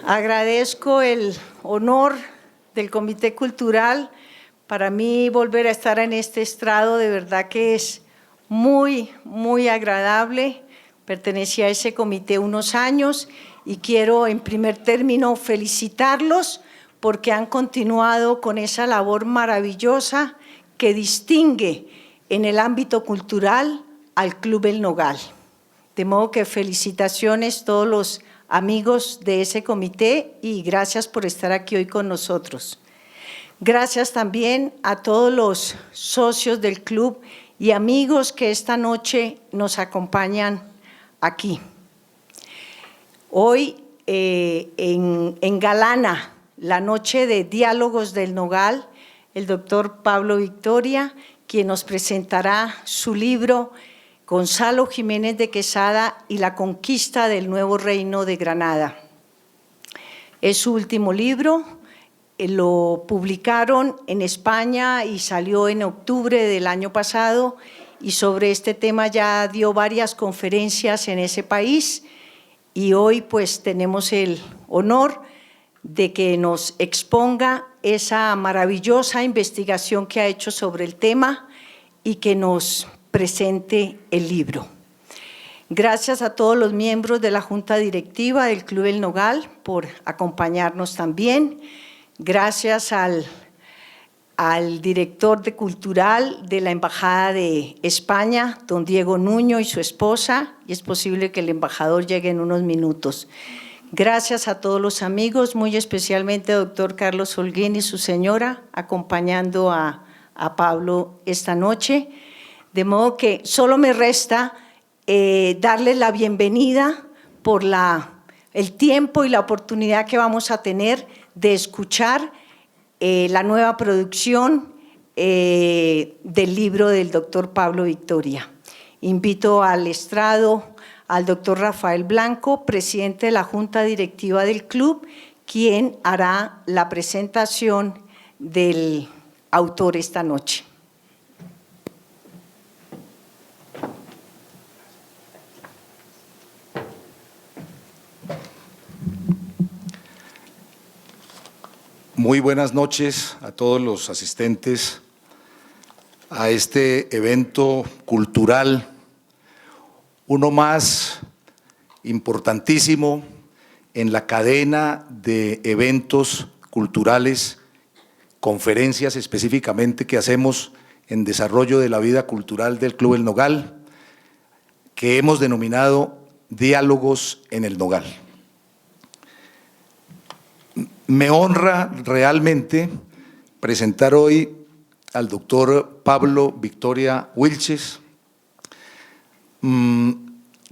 Agradezco el honor del Comité Cultural. Para mí volver a estar en este estrado de verdad que es muy, muy agradable. Pertenecí a ese comité unos años y quiero en primer término felicitarlos porque han continuado con esa labor maravillosa que distingue en el ámbito cultural al Club El Nogal. De modo que felicitaciones a todos los amigos de ese comité y gracias por estar aquí hoy con nosotros. Gracias también a todos los socios del club y amigos que esta noche nos acompañan aquí. Hoy engalana la noche de Diálogos del Nogal el doctor Pablo Victoria, quien nos presentará su libro Gonzalo Jiménez de Quesada y la conquista del nuevo reino de Granada. Es su último libro, lo publicaron en España y salió en octubre del año pasado y sobre este tema ya dio varias conferencias en ese país y hoy pues tenemos el honor de que nos exponga esa maravillosa investigación que ha hecho sobre el tema y que nos presente el libro. Gracias a todos los miembros de la Junta Directiva del Club El Nogal por acompañarnos también. Gracias al director de Cultural de la Embajada de España, don Diego Nuño y su esposa, y es posible que el embajador llegue en unos minutos. Gracias a todos los amigos, muy especialmente al doctor Carlos Holguín y su señora, acompañando a Pablo esta noche. De modo que solo me resta darles la bienvenida por el tiempo y la oportunidad que vamos a tener de escuchar la nueva producción del libro del doctor Pablo Victoria. Invito al estrado al doctor Rafael Blanco, presidente de la Junta Directiva del Club, quien hará la presentación del autor esta noche. Muy buenas noches a todos los asistentes a este evento cultural, uno más importantísimo en la cadena de eventos culturales, conferencias específicamente que hacemos en desarrollo de la vida cultural del Club El Nogal, que hemos denominado Diálogos en el Nogal. Me honra realmente presentar hoy al doctor Pablo Victoria Wilches,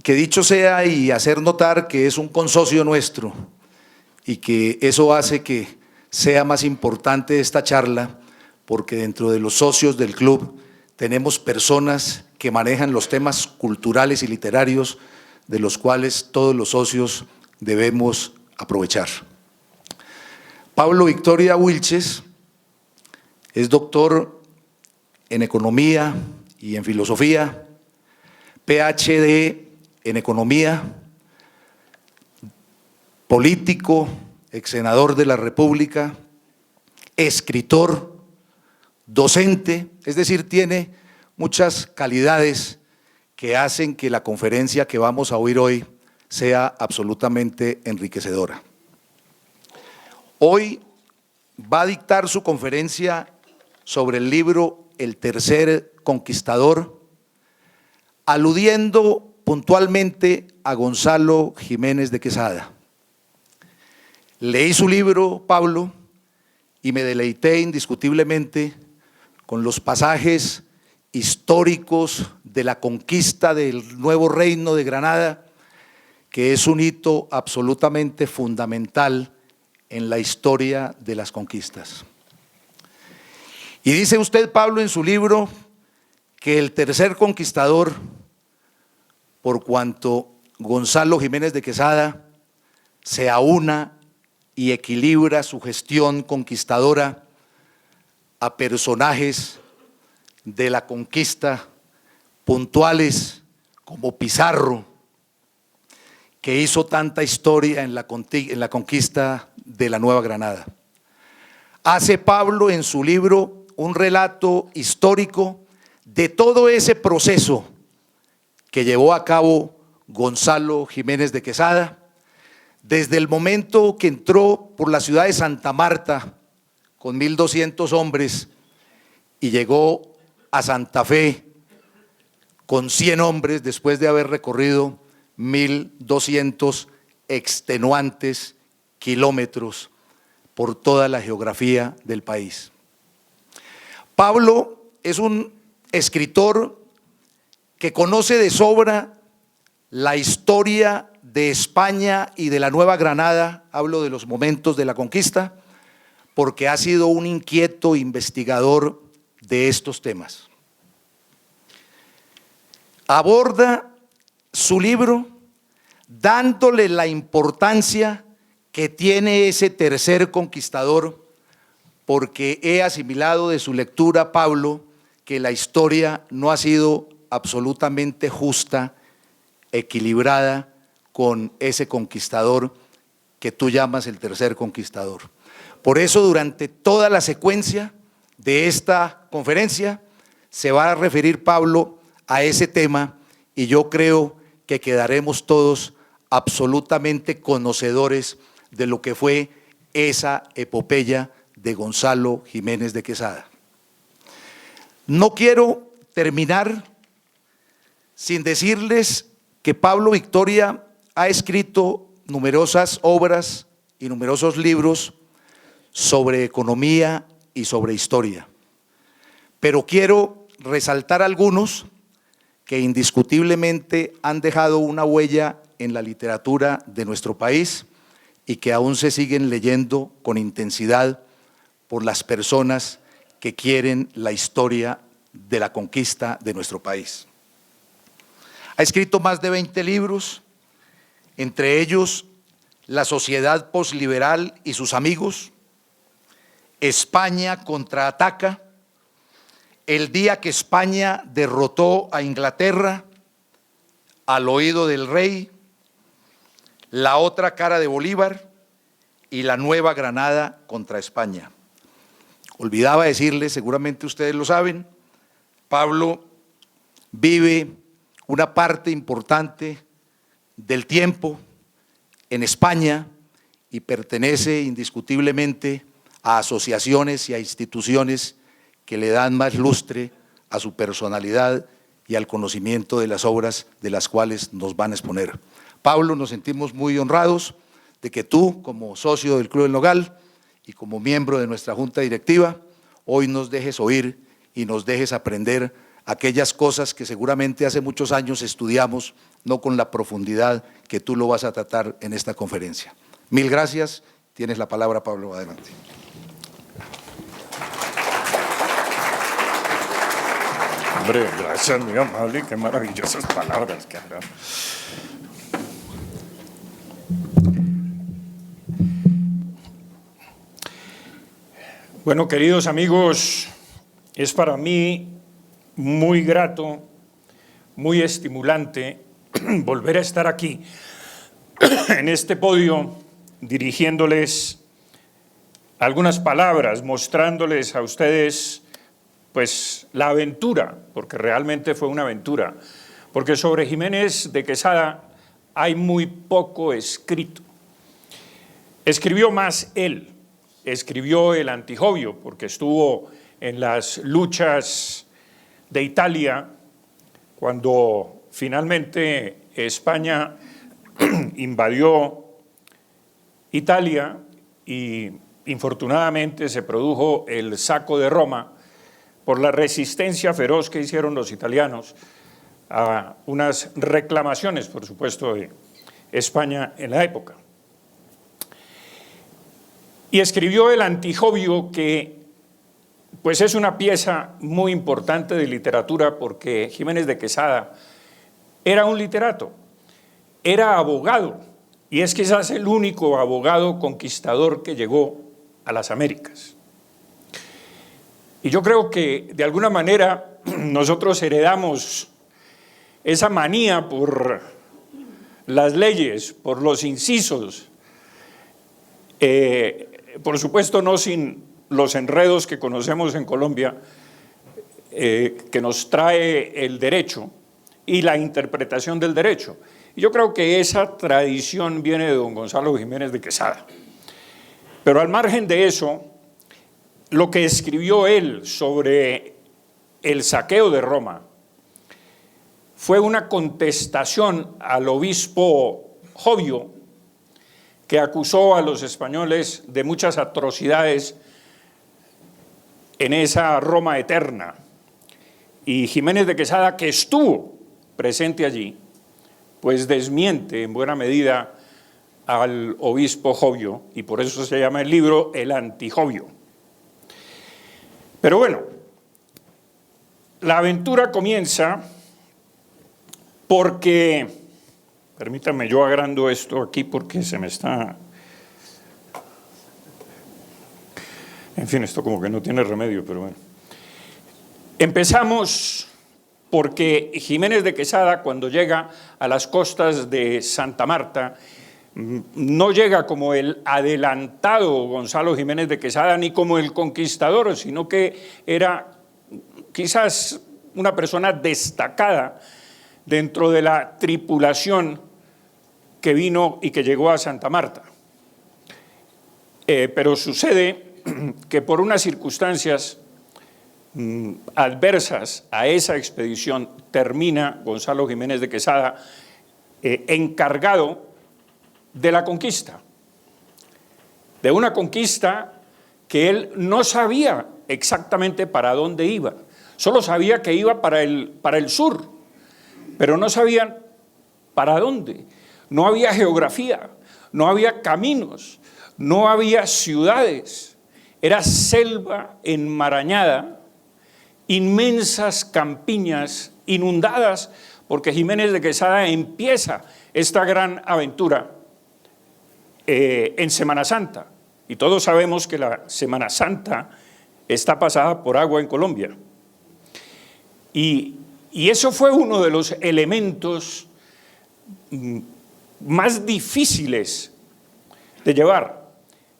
que dicho sea y hacer notar que es un consocio nuestro y que eso hace que sea más importante esta charla porque dentro de los socios del club tenemos personas que manejan los temas culturales y literarios de los cuales todos los socios debemos aprovechar. Pablo Victoria Wilches es doctor en Economía y en Filosofía, PhD en Economía, político, ex senador de la República, escritor, docente, es decir, tiene muchas calidades que hacen que la conferencia que vamos a oír hoy sea absolutamente enriquecedora. Hoy va a dictar su conferencia sobre el libro El tercer conquistador, aludiendo puntualmente a Gonzalo Jiménez de Quesada. Leí su libro, Pablo, y me deleité indiscutiblemente con los pasajes históricos de la conquista del nuevo reino de Granada, que es un hito absolutamente fundamental en la historia de las conquistas. Y dice usted, Pablo, en su libro, que el tercer conquistador, por cuanto Gonzalo Jiménez de Quesada se aúna y equilibra su gestión conquistadora a personajes de la conquista puntuales como Pizarro, que hizo tanta historia en la conquista de la Nueva Granada. Hace Pablo en su libro un relato histórico de todo ese proceso que llevó a cabo Gonzalo Jiménez de Quesada, desde el momento que entró por la ciudad de Santa Marta con 1.200 hombres y llegó a Santa Fe con 100 hombres después de haber recorrido 1.200 extenuantes kilómetros por toda la geografía del país. Pablo es un escritor que conoce de sobra la historia de España y de la Nueva Granada, hablo de los momentos de la conquista, porque ha sido un inquieto investigador de estos temas. Aborda su libro dándole la importancia que tiene ese tercer conquistador, porque he asimilado de su lectura, Pablo, que la historia no ha sido absolutamente justa, equilibrada con ese conquistador que tú llamas el tercer conquistador. Por eso, durante toda la secuencia de esta conferencia, se va a referir Pablo a ese tema, y yo creo que quedaremos todos absolutamente conocedores de lo que fue esa epopeya de Gonzalo Jiménez de Quesada. No quiero terminar sin decirles que Pablo Victoria ha escrito numerosas obras y numerosos libros sobre economía y sobre historia, pero quiero resaltar algunos que indiscutiblemente han dejado una huella en la literatura de nuestro país y que aún se siguen leyendo con intensidad por las personas que quieren la historia de la conquista de nuestro país. Ha escrito más de 20 libros, entre ellos La sociedad posliberal y sus amigos, España contraataca, El día que España derrotó a Inglaterra, Al oído del rey, La otra cara de Bolívar y La Nueva Granada contra España. Olvidaba decirles, seguramente ustedes lo saben, Pablo vive una parte importante del tiempo en España y pertenece indiscutiblemente a asociaciones y a instituciones que le dan más lustre a su personalidad y al conocimiento de las obras de las cuales nos van a exponer. Pablo, nos sentimos muy honrados de que tú, como socio del Club del Nogal y como miembro de nuestra junta directiva, hoy nos dejes oír y nos dejes aprender aquellas cosas que seguramente hace muchos años estudiamos, no con la profundidad que tú lo vas a tratar en esta conferencia. Mil gracias. Tienes la palabra, Pablo, adelante. Hombre, gracias, muy amable, qué maravillosas palabras que hablan. Bueno, queridos amigos, es para mí muy grato, muy estimulante volver a estar aquí en este podio dirigiéndoles algunas palabras, mostrándoles a ustedes pues la aventura, porque realmente fue una aventura, porque sobre Jiménez de Quesada hay muy poco escrito. Escribió más él, escribió el Antijobbio, porque estuvo en las luchas de Italia, cuando finalmente España invadió Italia y infortunadamente se produjo el saco de Roma por la resistencia feroz que hicieron los italianos a unas reclamaciones, por supuesto, de España en la época. Y escribió el Antijobbio, que pues es una pieza muy importante de literatura, porque Jiménez de Quesada era un literato, era abogado, y es quizás el único abogado conquistador que llegó a las Américas. Y yo creo que de alguna manera nosotros heredamos esa manía por las leyes, por los incisos, por supuesto no sin los enredos que conocemos en Colombia, que nos trae el derecho y la interpretación del derecho. Y yo creo que esa tradición viene de don Gonzalo Jiménez de Quesada. Pero al margen de eso, lo que escribió él sobre el saqueo de Roma fue una contestación al obispo Jovio, que acusó a los españoles de muchas atrocidades en esa Roma eterna. Y Jiménez de Quesada, que estuvo presente allí, pues desmiente en buena medida al obispo Jovio, y por eso se llama el libro El Antijovio. Pero bueno, la aventura comienza porque, permítanme, yo agrando esto aquí porque se me está... En fin, esto como que no tiene remedio, pero bueno. Empezamos porque Jiménez de Quesada, cuando llega a las costas de Santa Marta, no llega como el adelantado Gonzalo Jiménez de Quesada ni como el conquistador, sino que era quizás una persona destacada dentro de la tripulación que vino y que llegó a Santa Marta. Pero sucede que por unas circunstancias adversas a esa expedición termina Gonzalo Jiménez de Quesada encargado de la conquista, de una conquista que él no sabía exactamente para dónde iba, solo sabía que iba para el sur, pero no sabían para dónde. No había geografía, no había caminos, no había ciudades, era selva enmarañada, inmensas campiñas inundadas, porque Jiménez de Quesada empieza esta gran aventura en Semana Santa, y todos sabemos que la Semana Santa está pasada por agua en Colombia. Y eso fue uno de los elementos más difíciles de llevar.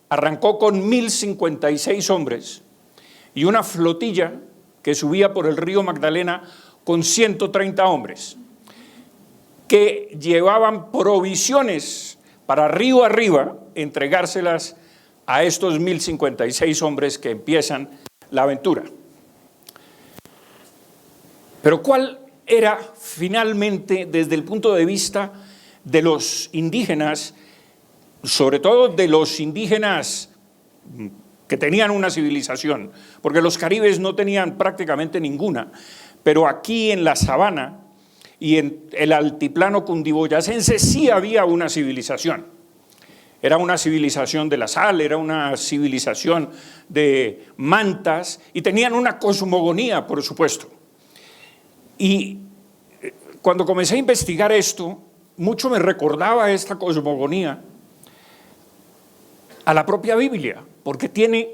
Arrancó con 1056 hombres y una flotilla que subía por el río Magdalena con 130 hombres, que llevaban provisiones para río arriba, entregárselas a estos 1056 hombres que empiezan la aventura. Pero ¿cuál era finalmente, desde el punto de vista de los indígenas, sobre todo de los indígenas que tenían una civilización? Porque los caribes no tenían prácticamente ninguna, pero aquí en la sabana y en el altiplano cundiboyacense sí había una civilización. Era una civilización de la sal, era una civilización de mantas y tenían una cosmogonía, por supuesto. Y cuando comencé a investigar esto, mucho me recordaba esta cosmogonía a la propia Biblia, porque tiene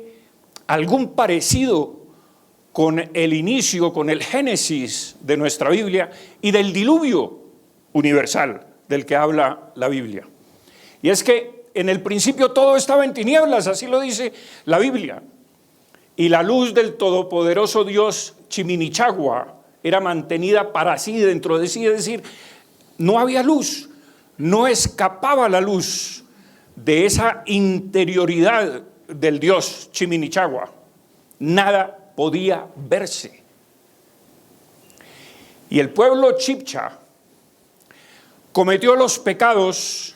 algún parecido con el inicio, con el génesis de nuestra Biblia y del diluvio universal del que habla la Biblia. Y es que en el principio todo estaba en tinieblas, así lo dice la Biblia, y la luz del todopoderoso Dios Chiminichagua era mantenida para sí, dentro de sí, es decir, no había luz, no escapaba la luz de esa interioridad del Dios Chiminichagua, nada podía verse. Y el pueblo chibcha cometió los pecados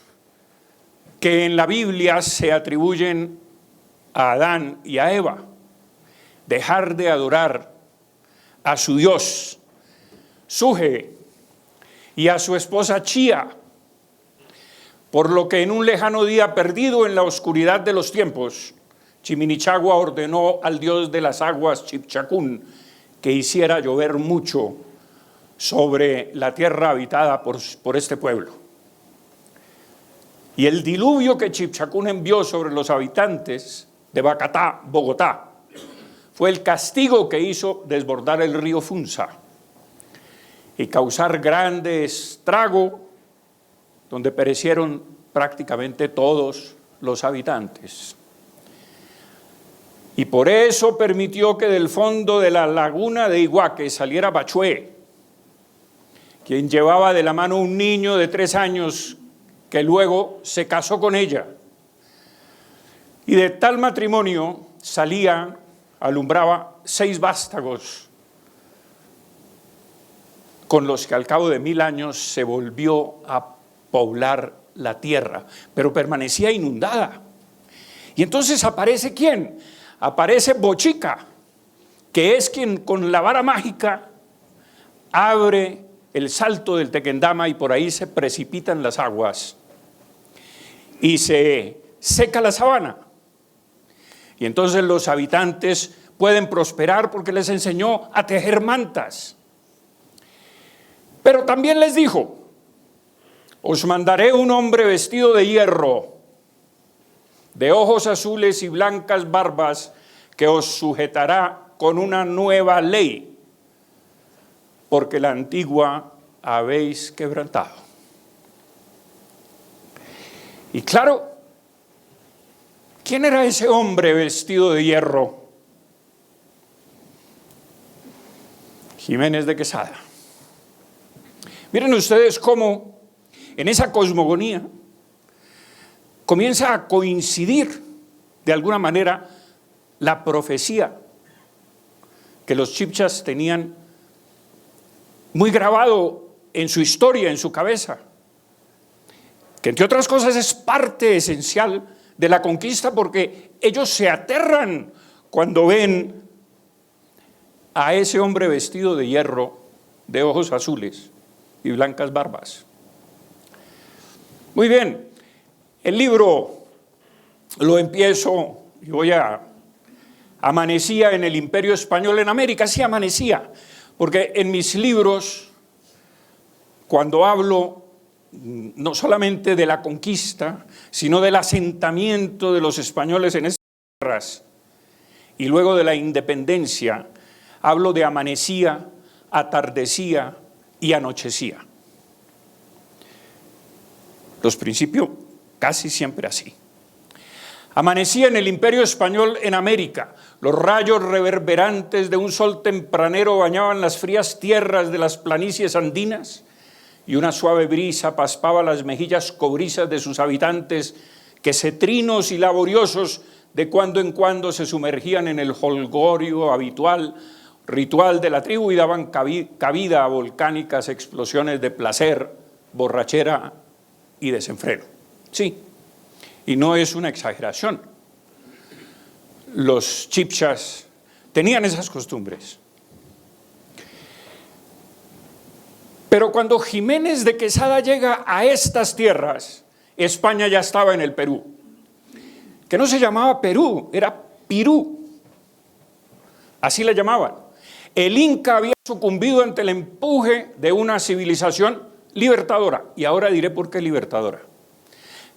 que en la Biblia se atribuyen a Adán y a Eva: dejar de adorar a su Dios, Suje, y a su esposa Chía, por lo que en un lejano día perdido en la oscuridad de los tiempos, Chiminichagua ordenó al dios de las aguas, Chipchacún, que hiciera llover mucho sobre la tierra habitada por este pueblo. Y el diluvio que Chipchacún envió sobre los habitantes de Bacatá, Bogotá, fue el castigo que hizo desbordar el río Funza y causar grande estrago donde perecieron prácticamente todos los habitantes. Y por eso permitió que del fondo de la laguna de Iguaque saliera Bachué, quien llevaba de la mano un niño de 3 años que luego se casó con ella. Y de tal matrimonio alumbraba 6 vástagos, con los que al cabo de 1000 años se volvió a poblar la tierra, pero permanecía inundada. Y entonces aparece ¿quién? Aparece Bochica, que es quien con la vara mágica abre el salto del Tequendama y por ahí se precipitan las aguas y se seca la sabana. Y entonces los habitantes pueden prosperar porque les enseñó a tejer mantas. Pero también les dijo: os mandaré un hombre vestido de hierro, de ojos azules y blancas barbas, que os sujetará con una nueva ley, porque la antigua habéis quebrantado. Y claro, ¿quién era ese hombre vestido de hierro? Jiménez de Quesada. Miren ustedes cómo en esa cosmogonía comienza a coincidir de alguna manera la profecía que los chibchas tenían muy grabado en su historia, en su cabeza, que entre otras cosas es parte esencial de la conquista, porque ellos se aterran cuando ven a ese hombre vestido de hierro, de ojos azules y blancas barbas. Muy bien, el libro lo empiezo y amanecía en el Imperio Español en América. Sí, amanecía, porque en mis libros, cuando hablo no solamente de la conquista, sino del asentamiento de los españoles en estas tierras y luego de la independencia, hablo de amanecía, atardecía y anochecía. Los principios casi siempre así. Amanecía en el Imperio Español en América. Los rayos reverberantes de un sol tempranero bañaban las frías tierras de las planicies andinas y una suave brisa paspaba las mejillas cobrizas de sus habitantes, que cetrinos y laboriosos de cuando en cuando se sumergían en el jolgorio habitual, ritual de la tribu, y daban cabida a volcánicas explosiones de placer, borrachera y desenfreno. Sí, y no es una exageración. Los chibchas tenían esas costumbres. Pero cuando Jiménez de Quesada llega a estas tierras, España ya estaba en el Perú, que no se llamaba Perú, era Pirú, así le llamaban. El Inca había sucumbido ante el empuje de una civilización libertadora, y ahora diré por qué libertadora.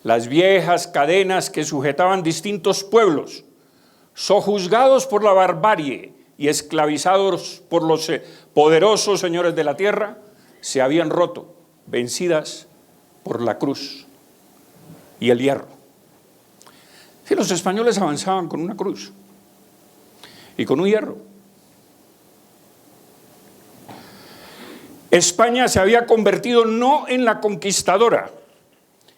Las viejas cadenas que sujetaban distintos pueblos, sojuzgados por la barbarie y esclavizados por los poderosos señores de la tierra, se habían roto, vencidas por la cruz y el hierro. Sí, los españoles avanzaban con una cruz y con un hierro. España se había convertido no en la conquistadora,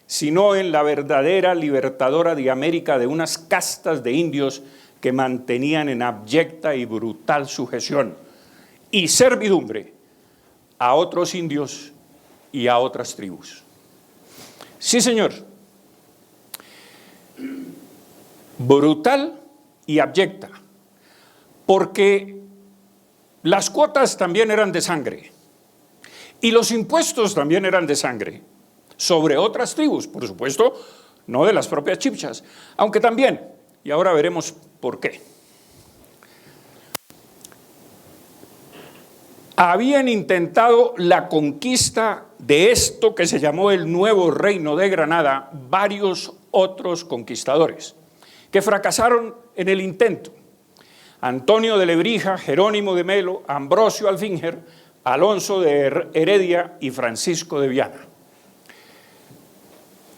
sino en la verdadera libertadora de América de unas castas de indios que mantenían en abyecta y brutal sujeción y servidumbre a otros indios y a otras tribus. Sí, señor. Brutal y abyecta, porque las cuotas también eran de sangre y los impuestos también eran de sangre sobre otras tribus, por supuesto, no de las propias chibchas, aunque también, y ahora veremos por qué. Habían intentado la conquista de esto que se llamó el Nuevo Reino de Granada varios otros conquistadores, que fracasaron en el intento. Antonio de Lebrija, Jerónimo de Melo, Ambrosio Alfinger, Alonso de Heredia y Francisco de Viana.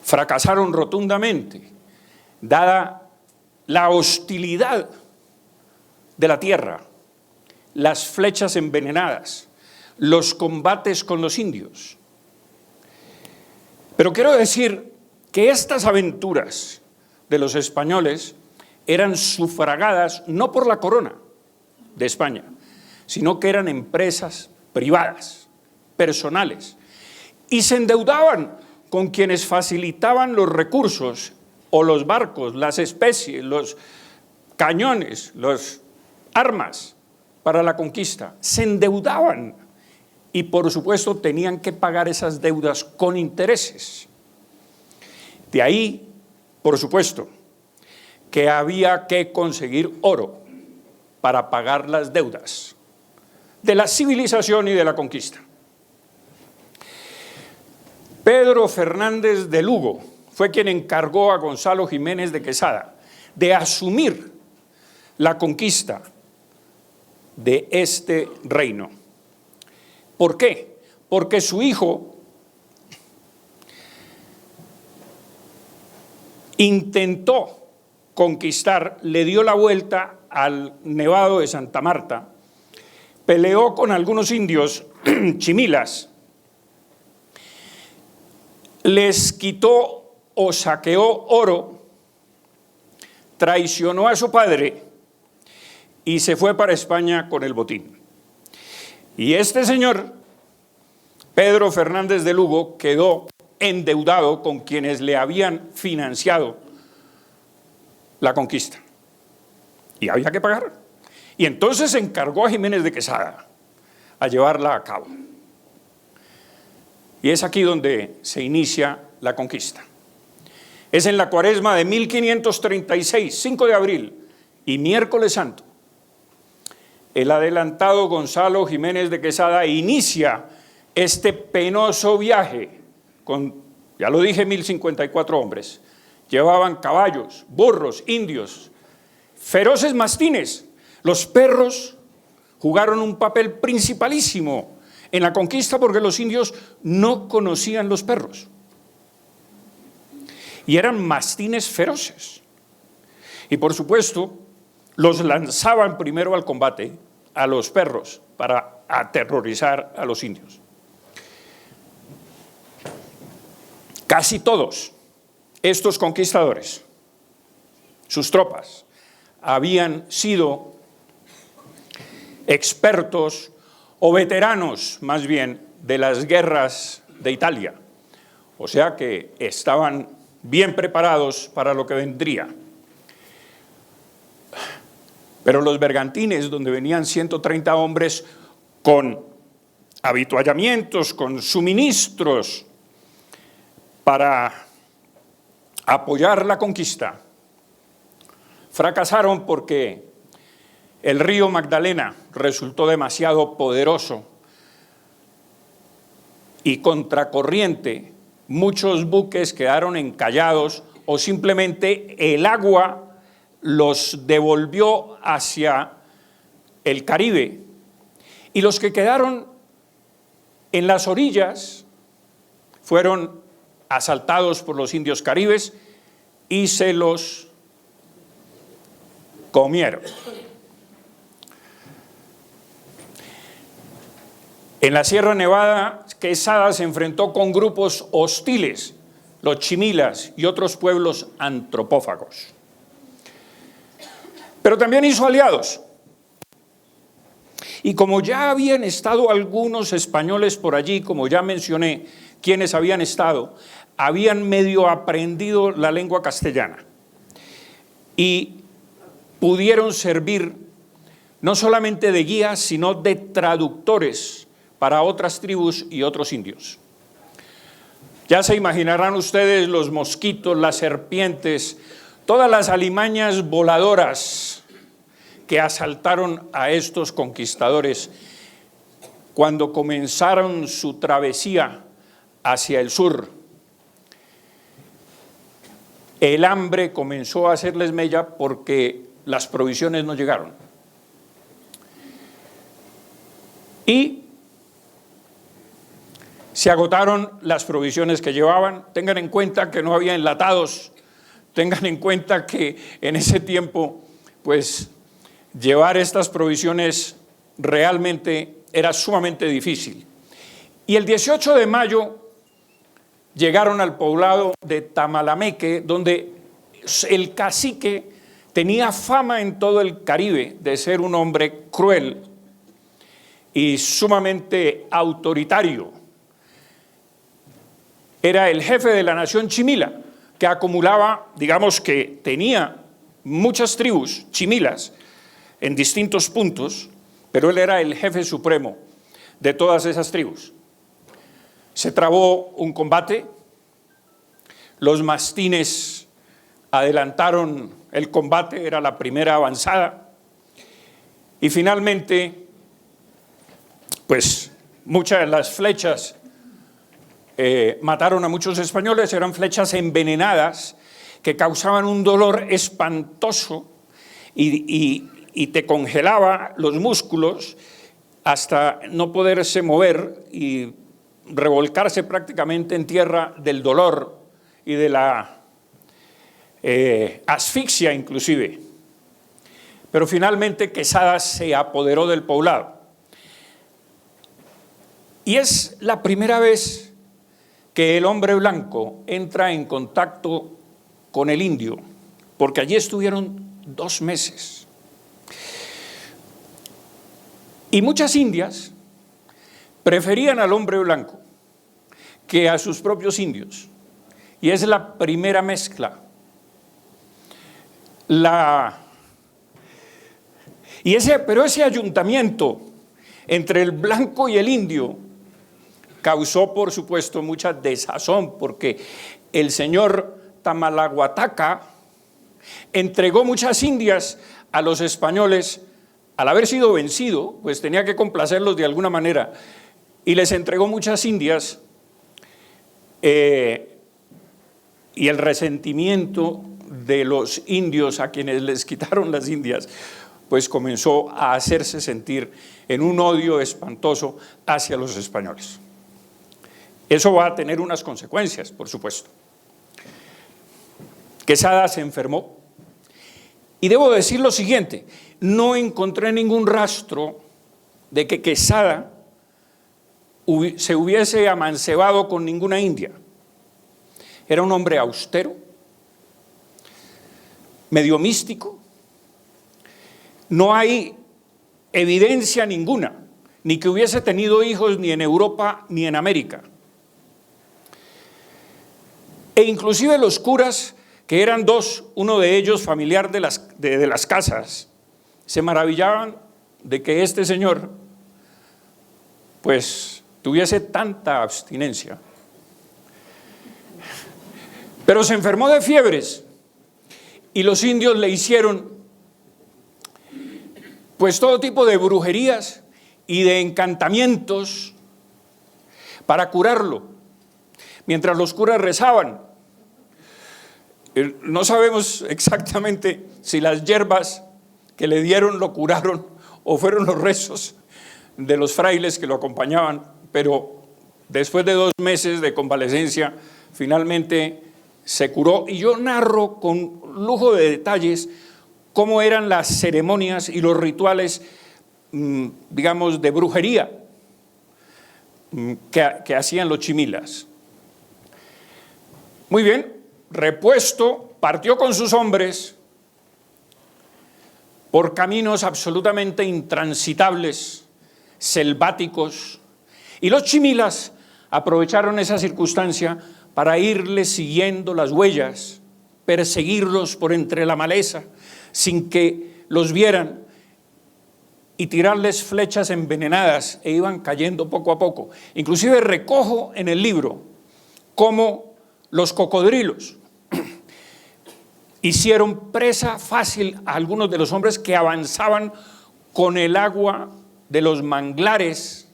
fracasaron rotundamente, dada la hostilidad de la tierra, las flechas envenenadas, los combates con los indios. Pero quiero decir que estas aventuras de los españoles eran sufragadas no por la corona de España, sino que eran empresas privadas, personales, y se endeudaban con quienes facilitaban los recursos o los barcos, las especies, los cañones, las armas para la conquista. Se endeudaban y por supuesto tenían que pagar esas deudas con intereses. De ahí, por supuesto, que había que conseguir oro para pagar las deudas de la civilización y de la conquista. Pedro Fernández de Lugo fue quien encargó a Gonzalo Jiménez de Quesada de asumir la conquista de este reino. ¿Por qué? Porque su hijo intentó conquistar, le dio la vuelta al Nevado de Santa Marta, peleó con algunos indios chimilas, les quitó o saqueó oro, traicionó a su padre y se fue para España con el botín. Y este señor, Pedro Fernández de Lugo, quedó endeudado con quienes le habían financiado la conquista. Y había que pagar. Y entonces encargó a Jiménez de Quesada a llevarla a cabo. Y es aquí donde se inicia la conquista. Es en la Cuaresma de 1536, 5 de abril y miércoles santo. El adelantado Gonzalo Jiménez de Quesada inicia este penoso viaje con, ya lo dije, 1054 hombres. Llevaban caballos, burros, indios, feroces mastines. Los perros jugaron un papel principalísimo en la conquista porque los indios no conocían los perros. Y eran mastines feroces. Y por supuesto, los lanzaban primero al combate a los perros para aterrorizar a los indios. Casi todos estos conquistadores, sus tropas, habían sido expertos o veteranos, más bien, de las guerras de Italia. O sea que estaban bien preparados para lo que vendría. Pero los bergantines, donde venían 130 hombres con habituallamientos, con suministros para apoyar la conquista, fracasaron porque el río Magdalena resultó demasiado poderoso y contracorriente. Muchos buques quedaron encallados o simplemente el agua los devolvió hacia el Caribe. Y los que quedaron en las orillas fueron asaltados por los indios caribes y se los comieron. En la Sierra Nevada, Quesada se enfrentó con grupos hostiles, los chimilas y otros pueblos antropófagos. Pero también hizo aliados. Y como ya habían estado algunos españoles por allí, como ya mencioné, quienes habían estado, habían medio aprendido la lengua castellana y pudieron servir no solamente de guías, sino de traductores para otras tribus y otros indios. Ya se imaginarán ustedes los mosquitos, las serpientes, todas las alimañas voladoras que asaltaron a estos conquistadores cuando comenzaron su travesía hacia el sur. El hambre comenzó a hacerles mella porque las provisiones no llegaron. Se agotaron las provisiones que llevaban. Tengan en cuenta que no había enlatados. Tengan en cuenta que en ese tiempo, pues, llevar estas provisiones realmente era sumamente difícil. Y el 18 de mayo llegaron al poblado de Tamalameque, donde el cacique tenía fama en todo el Caribe de ser un hombre cruel y sumamente autoritario. Era el jefe de la nación chimila, que acumulaba, digamos que tenía muchas tribus chimilas en distintos puntos, pero él era el jefe supremo de todas esas tribus. Se trabó un combate, los mastines adelantaron el combate, era la primera avanzada, y finalmente, pues muchas de las flechas mataron a muchos españoles, eran flechas envenenadas que causaban un dolor espantoso y te congelaba los músculos hasta no poderse mover y revolcarse prácticamente en tierra del dolor y de la asfixia inclusive. Pero finalmente Quesada se apoderó del poblado. Y es la primera vez que el hombre blanco entra en contacto con el indio, porque allí estuvieron 2 meses. Y muchas indias preferían al hombre blanco que a sus propios indios. Y es la primera mezcla. Pero ese ayuntamiento entre el blanco y el indio causó, por supuesto, mucha desazón, porque el señor Tamalaguataca entregó muchas indias a los españoles. Al haber sido vencido, pues tenía que complacerlos de alguna manera, y les entregó muchas indias, y el resentimiento de los indios a quienes les quitaron las indias, pues comenzó a hacerse sentir en un odio espantoso hacia los españoles. Eso va a tener unas consecuencias, por supuesto. Quesada se enfermó, y debo decir lo siguiente: no encontré ningún rastro de que Quesada se hubiese amancebado con ninguna india. Era un hombre austero, medio místico. No hay evidencia ninguna, ni que hubiese tenido hijos ni en Europa ni en América. E inclusive los curas, que eran 2, uno de ellos familiar de las casas, se maravillaban de que este señor pues tuviese tanta abstinencia. Pero se enfermó de fiebres y los indios le hicieron pues todo tipo de brujerías y de encantamientos para curarlo, mientras los curas rezaban. No sabemos exactamente si las hierbas que le dieron lo curaron o fueron los rezos de los frailes que lo acompañaban, pero después de 2 meses de convalecencia finalmente se curó. Y yo narro con lujo de detalles cómo eran las ceremonias y los rituales, digamos, de brujería que hacían los chimilas. Muy bien, repuesto, partió con sus hombres por caminos absolutamente intransitables, selváticos, y los chimilas aprovecharon esa circunstancia para irles siguiendo las huellas, perseguirlos por entre la maleza sin que los vieran y tirarles flechas envenenadas, e iban cayendo poco a poco. Inclusive recojo en el libro cómo los cocodrilos hicieron presa fácil a algunos de los hombres que avanzaban con el agua de los manglares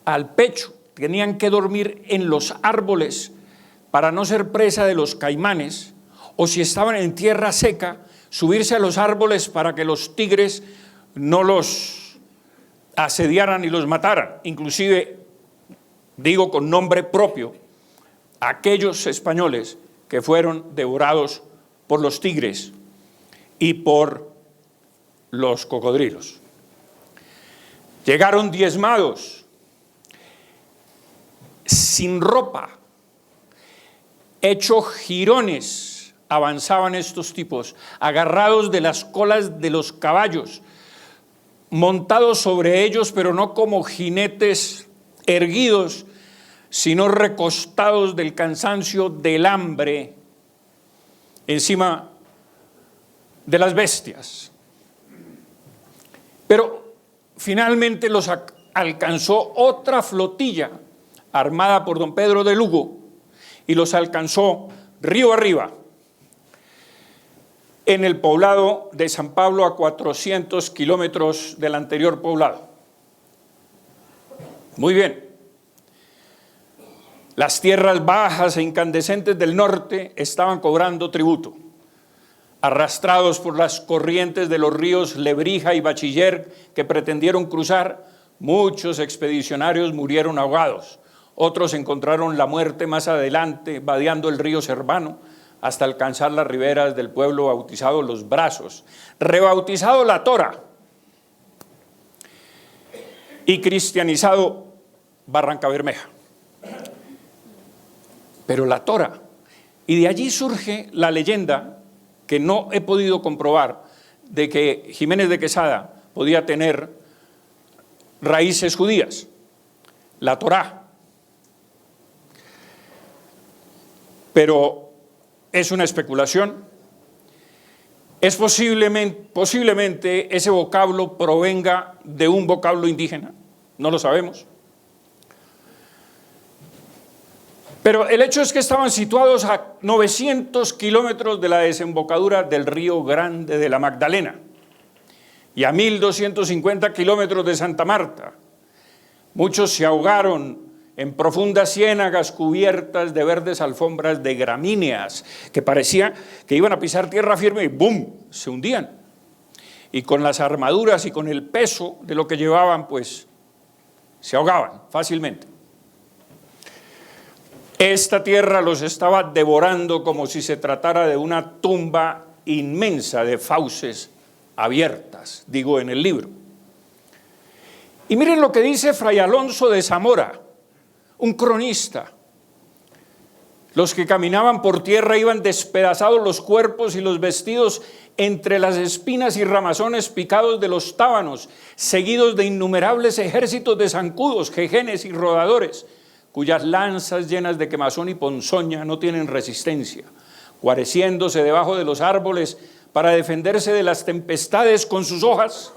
al pecho. Tenían que dormir en los árboles para no ser presa de los caimanes, o si estaban en tierra seca, subirse a los árboles para que los tigres no los asediaran y los mataran. Inclusive digo con nombre propio, a aquellos españoles que fueron devorados por los tigres y por los cocodrilos. Llegaron diezmados, sin ropa, hechos jirones, avanzaban estos tipos, agarrados de las colas de los caballos, montados sobre ellos, pero no como jinetes erguidos, sino recostados del cansancio, del hambre, encima de las bestias. Pero finalmente los alcanzó otra flotilla armada por don Pedro de Lugo y los alcanzó río arriba en el poblado de San Pablo, a 400 kilómetros del anterior poblado. Muy bien. Las tierras bajas e incandescentes del norte estaban cobrando tributo. Arrastrados por las corrientes de los ríos Lebrija y Bachiller que pretendieron cruzar, muchos expedicionarios murieron ahogados. Otros encontraron la muerte más adelante, vadeando el río Cervano, hasta alcanzar las riberas del pueblo bautizado Los Brazos, rebautizado La Tora y cristianizado Barranca Bermeja. Pero La Tora, y de allí surge la leyenda, que no he podido comprobar, de que Jiménez de Quesada podía tener raíces judías, la Torá. Pero es una especulación. Es posiblemente ese vocablo provenga de un vocablo indígena, no lo sabemos. Pero el hecho es que estaban situados a 900 kilómetros de la desembocadura del río Grande de la Magdalena y a 1250 kilómetros de Santa Marta. Muchos se ahogaron en profundas ciénagas cubiertas de verdes alfombras de gramíneas que parecía que iban a pisar tierra firme y ¡bum!, se hundían. Y con las armaduras y con el peso de lo que llevaban, pues se ahogaban fácilmente. Esta tierra los estaba devorando como si se tratara de una tumba inmensa de fauces abiertas, digo en el libro. Y miren lo que dice Fray Alonso de Zamora, un cronista. Los que caminaban por tierra iban despedazados los cuerpos y los vestidos entre las espinas y ramazones picados de los tábanos, seguidos de innumerables ejércitos de zancudos, jejenes y rodadores, cuyas lanzas llenas de quemazón y ponzoña no tienen resistencia, guareciéndose debajo de los árboles para defenderse de las tempestades con sus hojas,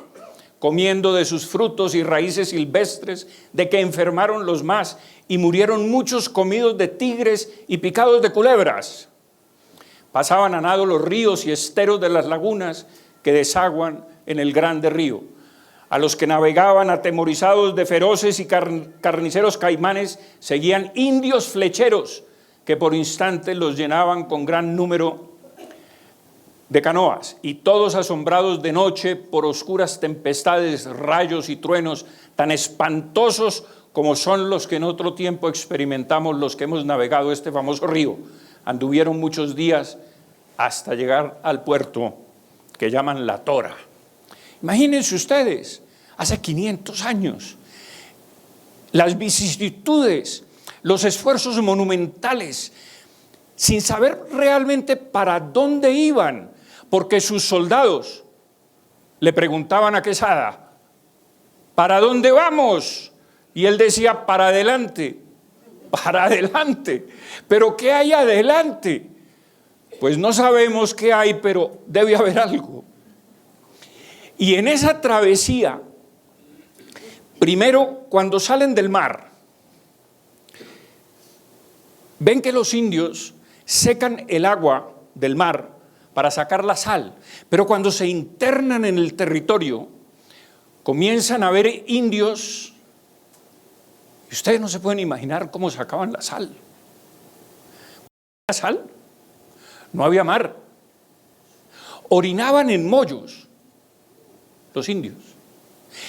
comiendo de sus frutos y raíces silvestres, de que enfermaron los más y murieron muchos comidos de tigres y picados de culebras. Pasaban a nado los ríos y esteros de las lagunas que desaguan en el grande río. A los que navegaban atemorizados de feroces y carniceros caimanes seguían indios flecheros que por instantes los llenaban con gran número de canoas, y todos asombrados de noche por oscuras tempestades, rayos y truenos tan espantosos como son los que en otro tiempo experimentamos los que hemos navegado este famoso río. Anduvieron muchos días hasta llegar al puerto que llaman La Tora. Imagínense ustedes, hace 500 años, las vicisitudes, los esfuerzos monumentales, sin saber realmente para dónde iban, porque sus soldados le preguntaban a Quesada, ¿para dónde vamos? Y él decía, para adelante, pero ¿qué hay adelante? Pues no sabemos qué hay, pero debe haber algo. Y en esa travesía, primero, cuando salen del mar, ven que los indios secan el agua del mar para sacar la sal, pero cuando se internan en el territorio, comienzan a ver indios, y ustedes no se pueden imaginar cómo sacaban la sal. ¿La sal? No había mar. Orinaban en mollos los indios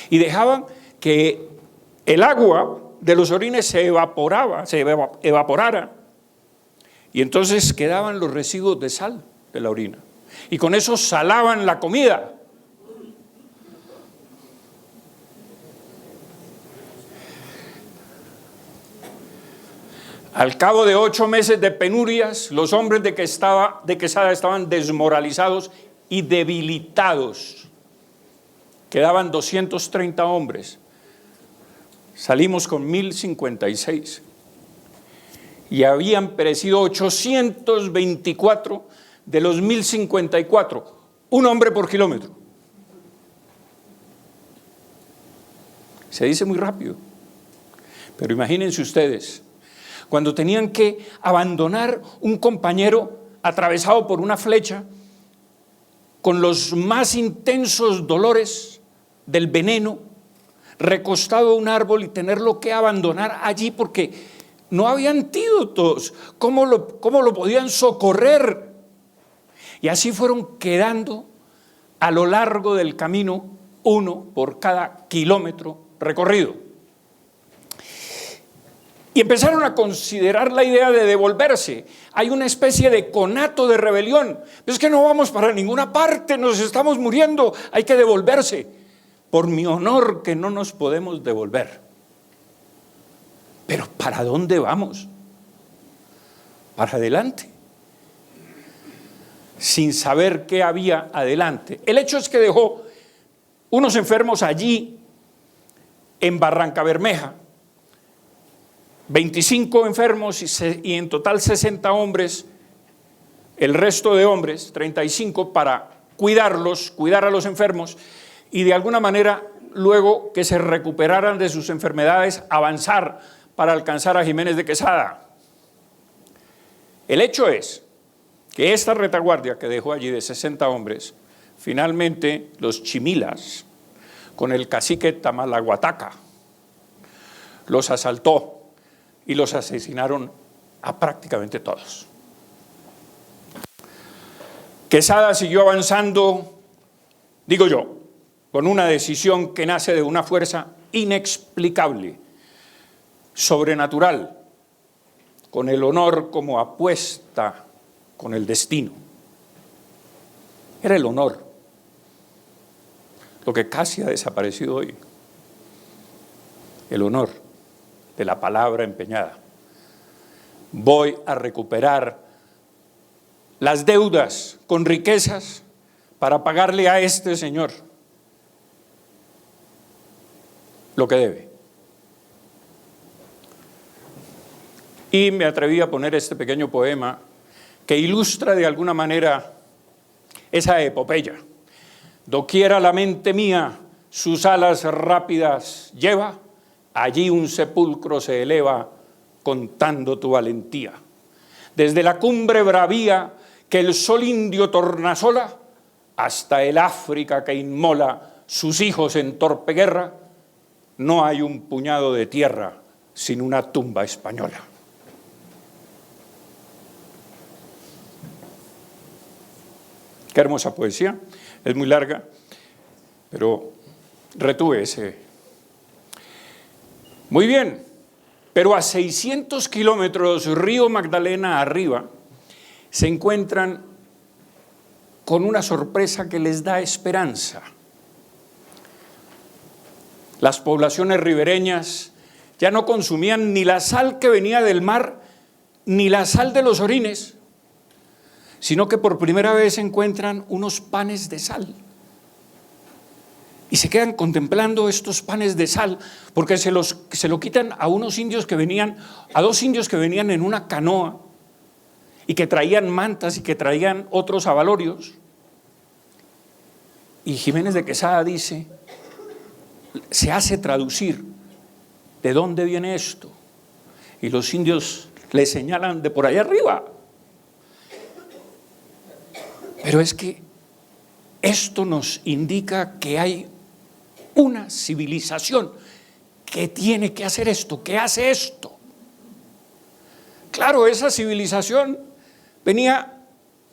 y dejaban que el agua de los orines se evaporara, y entonces quedaban los residuos de sal de la orina. Y con eso salaban la comida. Al cabo de 8 meses de penurias, los hombres de Quesada estaban desmoralizados y debilitados. Quedaban 230 hombres. Salimos con 1056. Y habían perecido 824 de los 1054. Un hombre por kilómetro. Se dice muy rápido. Pero imagínense ustedes, cuando tenían que abandonar un compañero atravesado por una flecha, con los más intensos dolores del veneno, recostado a un árbol y tenerlo que abandonar allí porque no había antídotos. ¿Cómo lo podían socorrer? Y así fueron quedando a lo largo del camino, uno por cada kilómetro recorrido. Y empezaron a considerar la idea de devolverse. Hay una especie de conato de rebelión. Es que no vamos para ninguna parte, nos estamos muriendo, hay que devolverse. Por mi honor que no nos podemos devolver. Pero ¿para dónde vamos? Para adelante. Sin saber qué había adelante. El hecho es que dejó unos enfermos allí en Barranca Bermeja. 25 enfermos y en total 60 hombres, el resto de hombres, 35, para cuidar a los enfermos y de alguna manera, luego que se recuperaran de sus enfermedades, avanzar para alcanzar a Jiménez de Quesada. El hecho es que esta retaguardia que dejó allí de 60 hombres, finalmente los chimilas, con el cacique Tamalaguataca, los asaltó y los asesinaron a prácticamente todos. Quesada siguió avanzando, digo yo, con una decisión que nace de una fuerza inexplicable, sobrenatural, con el honor como apuesta con el destino. Era el honor, lo que casi ha desaparecido hoy, el honor de la palabra empeñada. Voy a recuperar las deudas con riquezas para pagarle a este señor lo que debe. Y me atreví a poner este pequeño poema que ilustra de alguna manera esa epopeya. Doquiera la mente mía sus alas rápidas lleva, allí un sepulcro se eleva contando tu valentía. Desde la cumbre bravía que el sol indio tornasola, hasta el África que inmola sus hijos en torpe guerra, no hay un puñado de tierra sin una tumba española. Qué hermosa poesía, es muy larga, pero retuve ese. Muy bien, pero a 600 kilómetros río Magdalena arriba se encuentran con una sorpresa que les da esperanza. Las poblaciones ribereñas ya no consumían ni la sal que venía del mar, ni la sal de los orines, sino que por primera vez encuentran unos panes de sal. Y se quedan contemplando estos panes de sal, porque se lo quitan a unos indios que venían, a 2 indios que venían en una canoa, y que traían mantas y que traían otros abalorios. Y Jiménez de Quesada dice, se hace traducir, ¿de dónde viene esto? Y los indios le señalan de por allá arriba. Pero es que esto nos indica que hay una civilización que tiene que hacer esto, que hace esto. Claro, esa civilización venía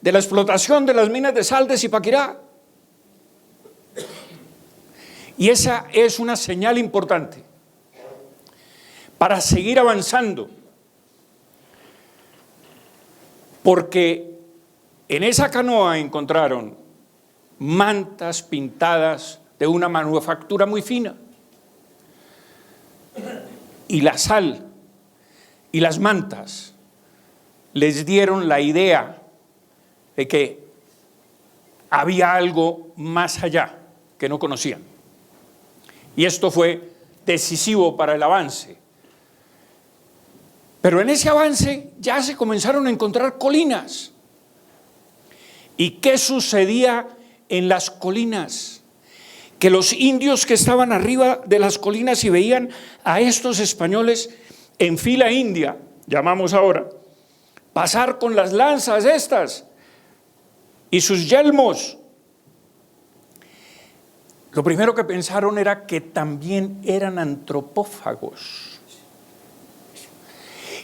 de la explotación de las minas de sal de Zipaquirá. Y esa es una señal importante. para seguir avanzando. Porque en esa canoa encontraron mantas pintadas de una manufactura muy fina. Y la sal y las mantas les dieron la idea de que había algo más allá que no conocían. Y esto fue decisivo para el avance. Pero en ese avance ya se comenzaron a encontrar colinas. ¿Y qué sucedía en las colinas? Que los indios que estaban arriba de las colinas y veían a estos españoles en fila india, llamamos ahora, pasar con las lanzas estas y sus yelmos. Lo primero que pensaron era que también eran antropófagos.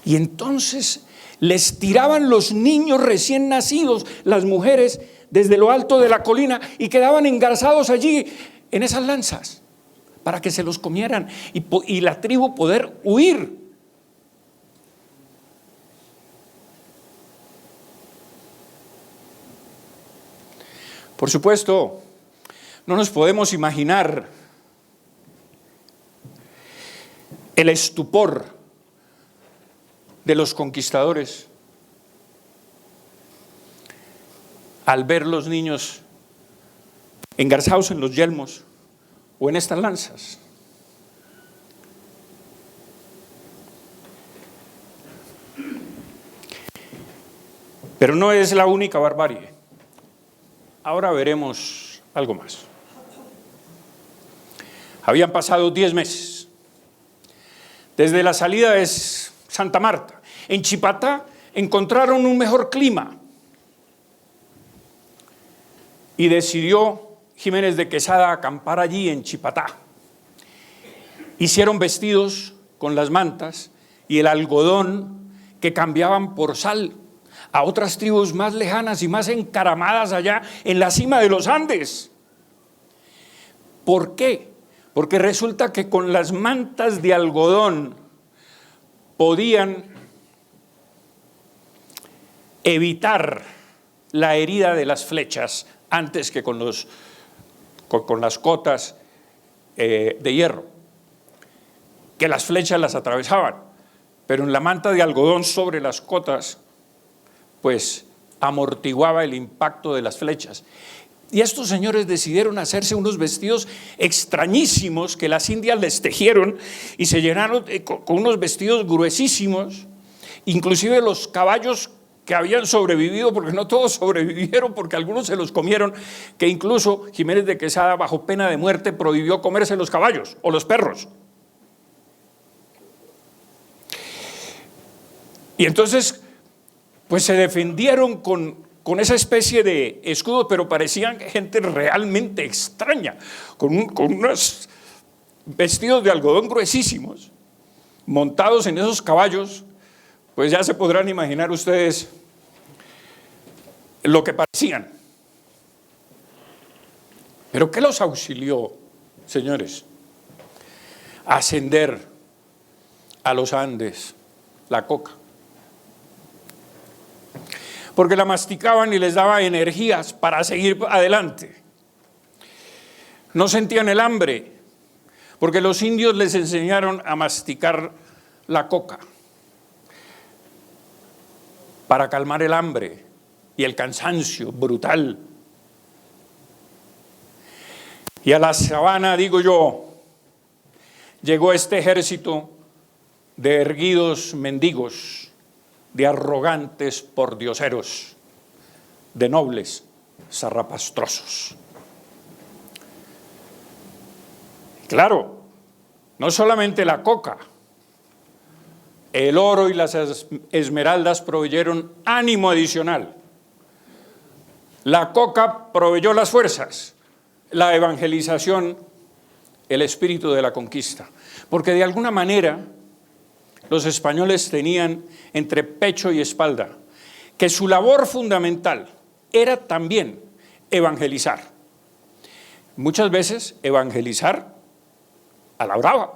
Y entonces les tiraban los niños recién nacidos, las mujeres, desde lo alto de la colina y quedaban engarzados allí en esas lanzas para que se los comieran y la tribu poder huir. Por supuesto, no nos podemos imaginar el estupor de los conquistadores al ver los niños engarzados en los yelmos o en estas lanzas. Pero no es la única barbarie. Ahora veremos algo más. Habían pasado 10 meses desde la salida de Santa Marta. En Chipatá encontraron un mejor clima y decidió Jiménez de Quesada acampar allí en Chipatá. Hicieron vestidos con las mantas y el algodón que cambiaban por sal a otras tribus más lejanas y más encaramadas allá en la cima de los Andes. ¿Por qué? Porque resulta que con las mantas de algodón podían evitar la herida de las flechas antes que con las cotas de hierro, que las flechas las atravesaban, pero en la manta de algodón sobre las cotas pues amortiguaba el impacto de las flechas. Y estos señores decidieron hacerse unos vestidos extrañísimos que las indias les tejieron y se llenaron con unos vestidos gruesísimos, inclusive los caballos que habían sobrevivido, porque no todos sobrevivieron, porque algunos se los comieron, que incluso Jiménez de Quesada, bajo pena de muerte, prohibió comerse los caballos o los perros. Y entonces pues se defendieron con esa especie de escudo, pero parecían gente realmente extraña, con unos vestidos de algodón gruesísimos, montados en esos caballos. Pues ya se podrán imaginar ustedes lo que parecían. ¿Pero qué los auxilió, señores? Ascender a los Andes, la coca. Porque la masticaban y les daba energías para seguir adelante. No sentían el hambre, porque los indios les enseñaron a masticar la coca para calmar el hambre y el cansancio brutal. Y a la sabana, digo yo, llegó este ejército de erguidos mendigos, de arrogantes pordioseros, de nobles zarrapastrosos. Claro, no solamente la coca, el oro y las esmeraldas proveyeron ánimo adicional. La coca proveyó las fuerzas, la evangelización, el espíritu de la conquista. Porque de alguna manera los españoles tenían entre pecho y espalda que su labor fundamental era también evangelizar. Muchas veces evangelizar a la brava.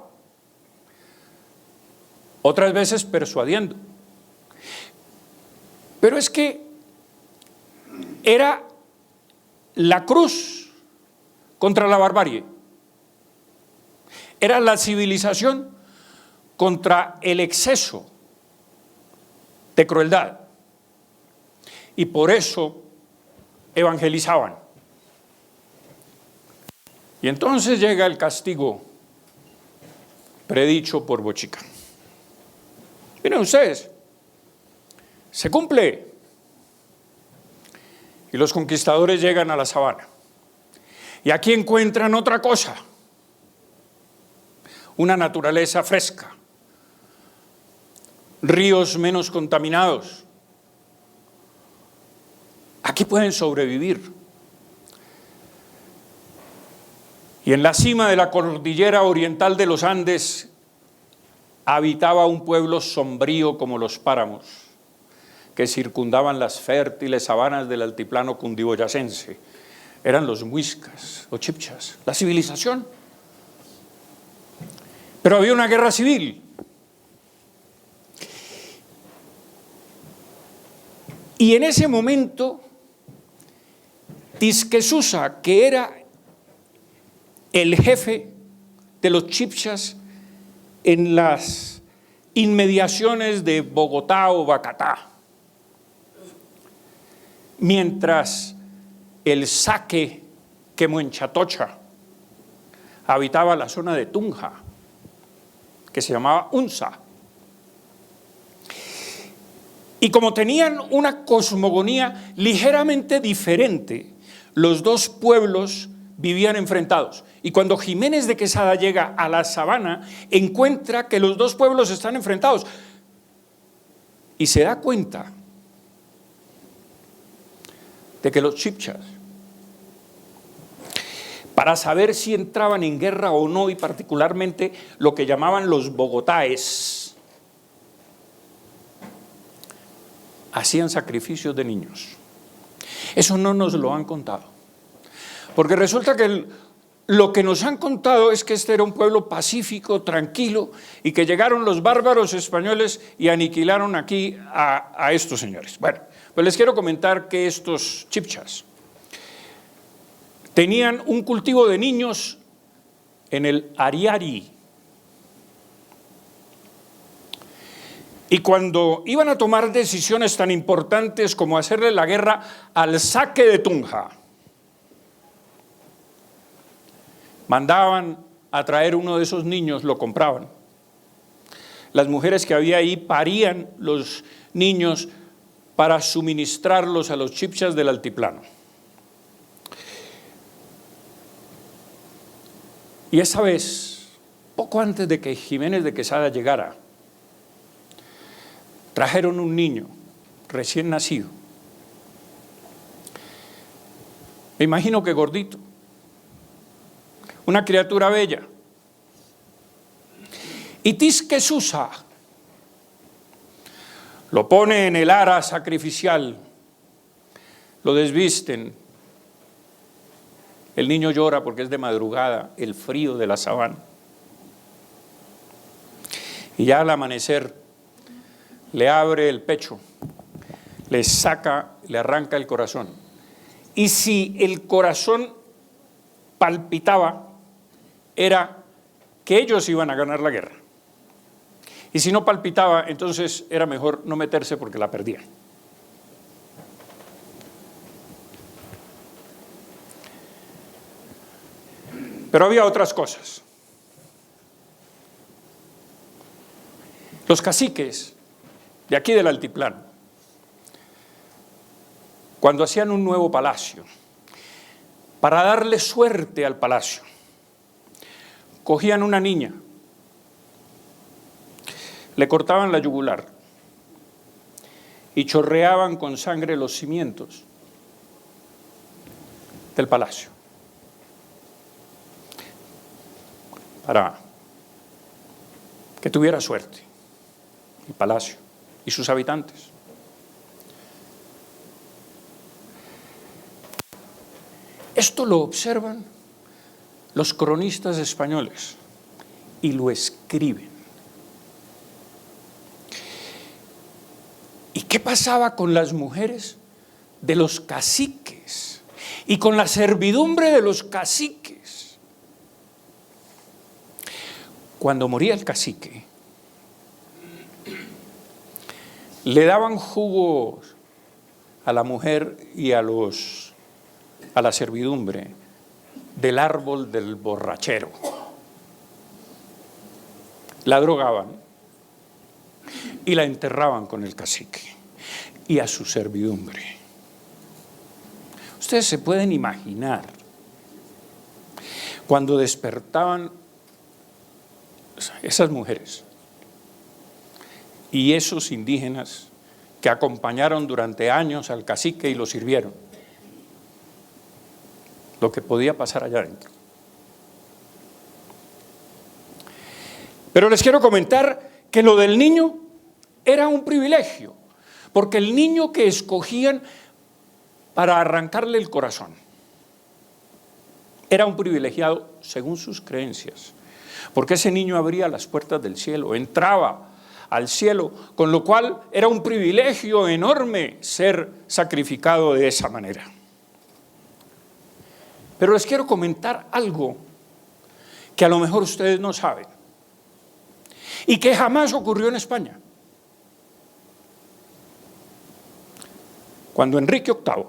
otras veces persuadiendo. Pero es que era la cruz contra la barbarie, era la civilización contra el exceso de crueldad, y por eso evangelizaban. Y entonces llega el castigo predicho por Bochica. Miren ustedes, se cumple. Y los conquistadores llegan a la sabana. Y aquí encuentran otra cosa, una naturaleza fresca, ríos menos contaminados. Aquí pueden sobrevivir. Y en la cima de la cordillera oriental de los Andes habitaba un pueblo sombrío como los páramos que circundaban las fértiles sabanas del altiplano cundiboyacense. Eran los muiscas o chibchas, la civilización. Pero había una guerra civil. Y en ese momento, Tisquesusa, que era el jefe de los chibchas en las inmediaciones de Bogotá o Bacatá, mientras el Saque Quemuenchatocha habitaba la zona de Tunja, que se llamaba Unza. Y como tenían una cosmogonía ligeramente diferente, los dos pueblos vivían enfrentados. Y cuando Jiménez de Quesada llega a la sabana, encuentra que los dos pueblos están enfrentados. Y se da cuenta de que los chibchas, para saber si entraban en guerra o no, y particularmente lo que llamaban los bogotáes, hacían sacrificios de niños. Eso no nos lo han contado, porque resulta que lo que nos han contado es que este era un pueblo pacífico, tranquilo, y que llegaron los bárbaros españoles y aniquilaron aquí a estos señores. Bueno, pues les quiero comentar que estos chibchas tenían un cultivo de niños en el Ariari. Y cuando iban a tomar decisiones tan importantes como hacerle la guerra al Saque de Tunja, mandaban a traer uno de esos niños, lo compraban. Las mujeres que había ahí parían los niños para suministrarlos a los chibchas del altiplano. Y esa vez, poco antes de que Jiménez de Quesada llegara, trajeron un niño recién nacido. Me imagino que gordito, una criatura bella. Y Tisquesusa lo pone en el ara sacrificial, lo desvisten. El niño llora porque es de madrugada, el frío de la sabana. Y ya al amanecer le abre el pecho, le saca, le arranca el corazón. Y si el corazón palpitaba, era que ellos iban a ganar la guerra. Y si no palpitaba, entonces era mejor no meterse porque la perdían. Pero había otras cosas. Los caciques de aquí del altiplano, cuando hacían un nuevo palacio, para darle suerte al palacio, cogían una niña, le cortaban la yugular y chorreaban con sangre los cimientos del palacio, para que tuviera suerte el palacio y sus habitantes. Esto lo observan los cronistas españoles y lo escriben. ¿Qué pasaba con las mujeres de los caciques y con la servidumbre de los caciques? Cuando moría el cacique, le daban jugos a la mujer y a la servidumbre del árbol del borrachero. La drogaban y la enterraban con el cacique y a su servidumbre. Ustedes se pueden imaginar cuando despertaban esas mujeres y esos indígenas que acompañaron durante años al cacique y lo sirvieron, lo que podía pasar allá adentro. Pero les quiero comentar que lo del niño era un privilegio, porque el niño que escogían para arrancarle el corazón era un privilegiado según sus creencias, porque ese niño abría las puertas del cielo, entraba al cielo, con lo cual era un privilegio enorme ser sacrificado de esa manera. Pero les quiero comentar algo que a lo mejor ustedes no saben y que jamás ocurrió en España. Cuando Enrique VIII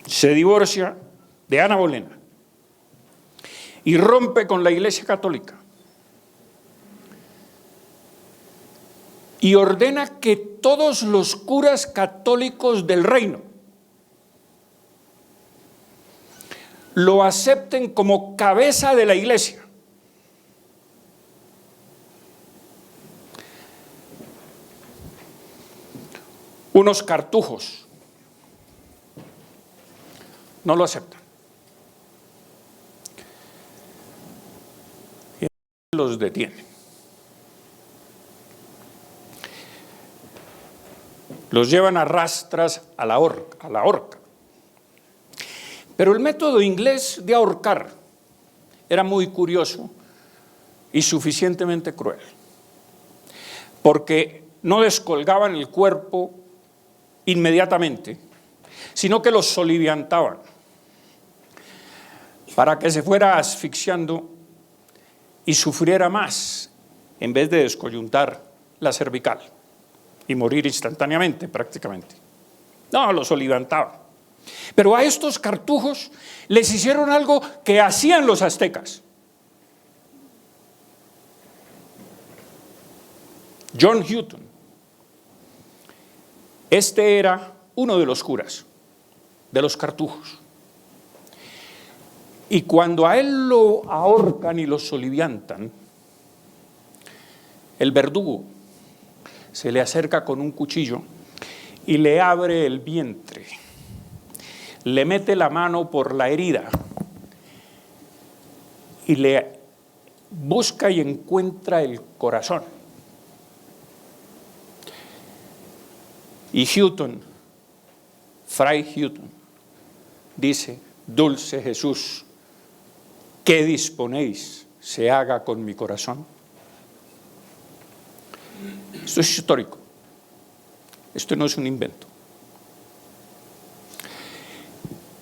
se divorcia de Ana Bolena y rompe con la Iglesia Católica y ordena que todos los curas católicos del reino lo acepten como cabeza de la Iglesia, unos cartujos no lo aceptan. Y los detienen. Los llevan a rastras a la horca. Pero el método inglés de ahorcar era muy curioso y suficientemente cruel, porque no descolgaban el cuerpo inmediatamente, sino que los soliviantaban para que se fuera asfixiando y sufriera más, en vez de descoyuntar la cervical y morir instantáneamente prácticamente. No, los soliviantaban. Pero a estos cartujos les hicieron algo que hacían los aztecas. John Houghton, este era uno de los curas de los cartujos. Y cuando a él lo ahorcan y lo soliviantan, el verdugo se le acerca con un cuchillo y le abre el vientre, le mete la mano por la herida y le busca y encuentra el corazón. Y Houghton, Fray Houghton, dice: dulce Jesús, ¿qué disponéis se haga con mi corazón? Esto es histórico, esto no es un invento.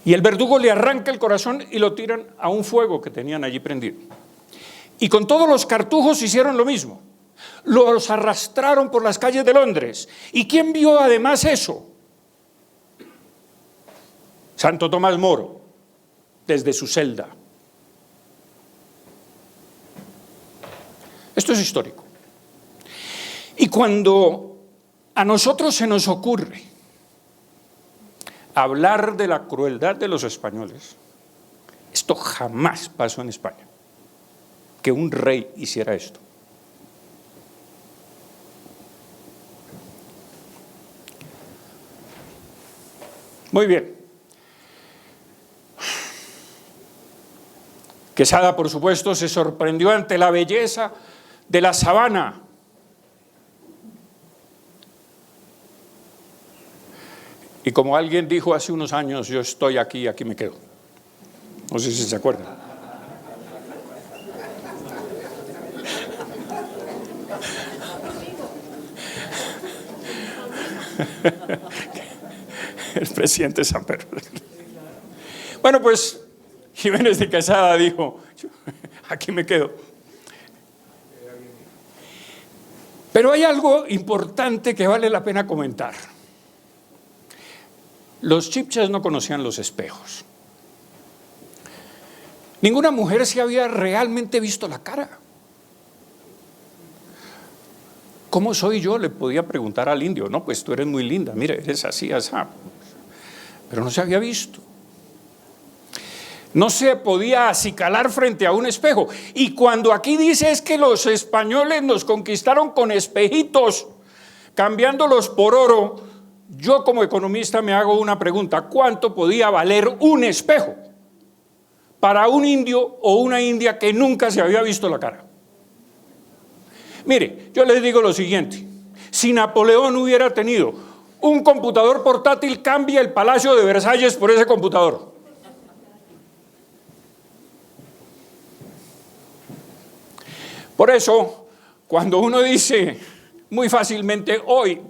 Y el verdugo le arranca el corazón y lo tiran a un fuego que tenían allí prendido. Y con todos los cartujos hicieron lo mismo. Los arrastraron por las calles de Londres. ¿Y quién vio además eso? Santo Tomás Moro, desde su celda. Esto es histórico. Y cuando a nosotros se nos ocurre hablar de la crueldad de los españoles, esto jamás pasó en España, que un rey hiciera esto. Muy bien. Quesada, por supuesto, se sorprendió ante la belleza de la sabana. Y como alguien dijo hace unos años, yo estoy aquí, aquí me quedo. No sé si se acuerdan. El presidente San Pedro. Bueno, pues Jiménez de Quesada dijo, aquí me quedo. Pero hay algo importante que vale la pena comentar. Los chibchas no conocían los espejos. Ninguna mujer se había realmente visto la cara. ¿Cómo soy yo? Le podía preguntar al indio. No, pues tú eres muy linda, mire, eres así, así. Pero no se había visto. No se podía acicalar frente a un espejo. Y cuando aquí dice es que los españoles nos conquistaron con espejitos, cambiándolos por oro, yo como economista me hago una pregunta: ¿cuánto podía valer un espejo para un indio o una india que nunca se había visto la cara? Mire, yo les digo lo siguiente: si Napoleón hubiera tenido un computador portátil, cambia el Palacio de Versalles por ese computador. Por eso, cuando uno dice muy fácilmente hoy,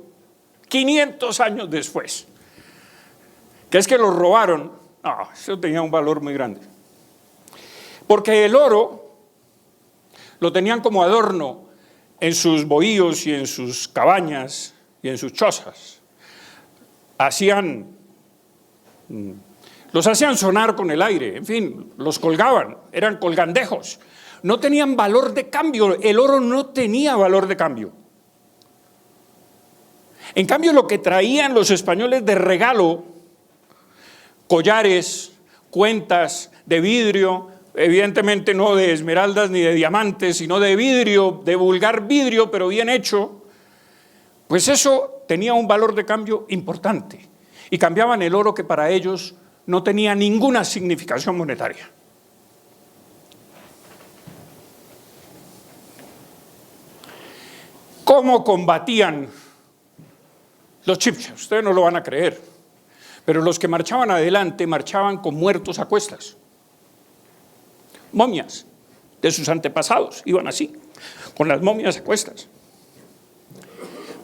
500 años después, que es que los robaron, no, eso tenía un valor muy grande. Porque el oro lo tenían como adorno en sus bohíos y en sus cabañas y en sus chozas. Los hacían sonar con el aire, en fin, los colgaban, eran colgandejos. No tenían valor de cambio, el oro no tenía valor de cambio. En cambio, lo que traían los españoles de regalo, collares, cuentas de vidrio, evidentemente no de esmeraldas ni de diamantes, sino de vidrio, de vulgar vidrio, pero bien hecho, pues eso tenía un valor de cambio importante. Y cambiaban el oro que para ellos no tenía ninguna significación monetaria. ¿Cómo combatían los chibchas? Ustedes no lo van a creer, pero los que marchaban adelante marchaban con muertos a cuestas. Momias de sus antepasados iban así, con las momias a cuestas,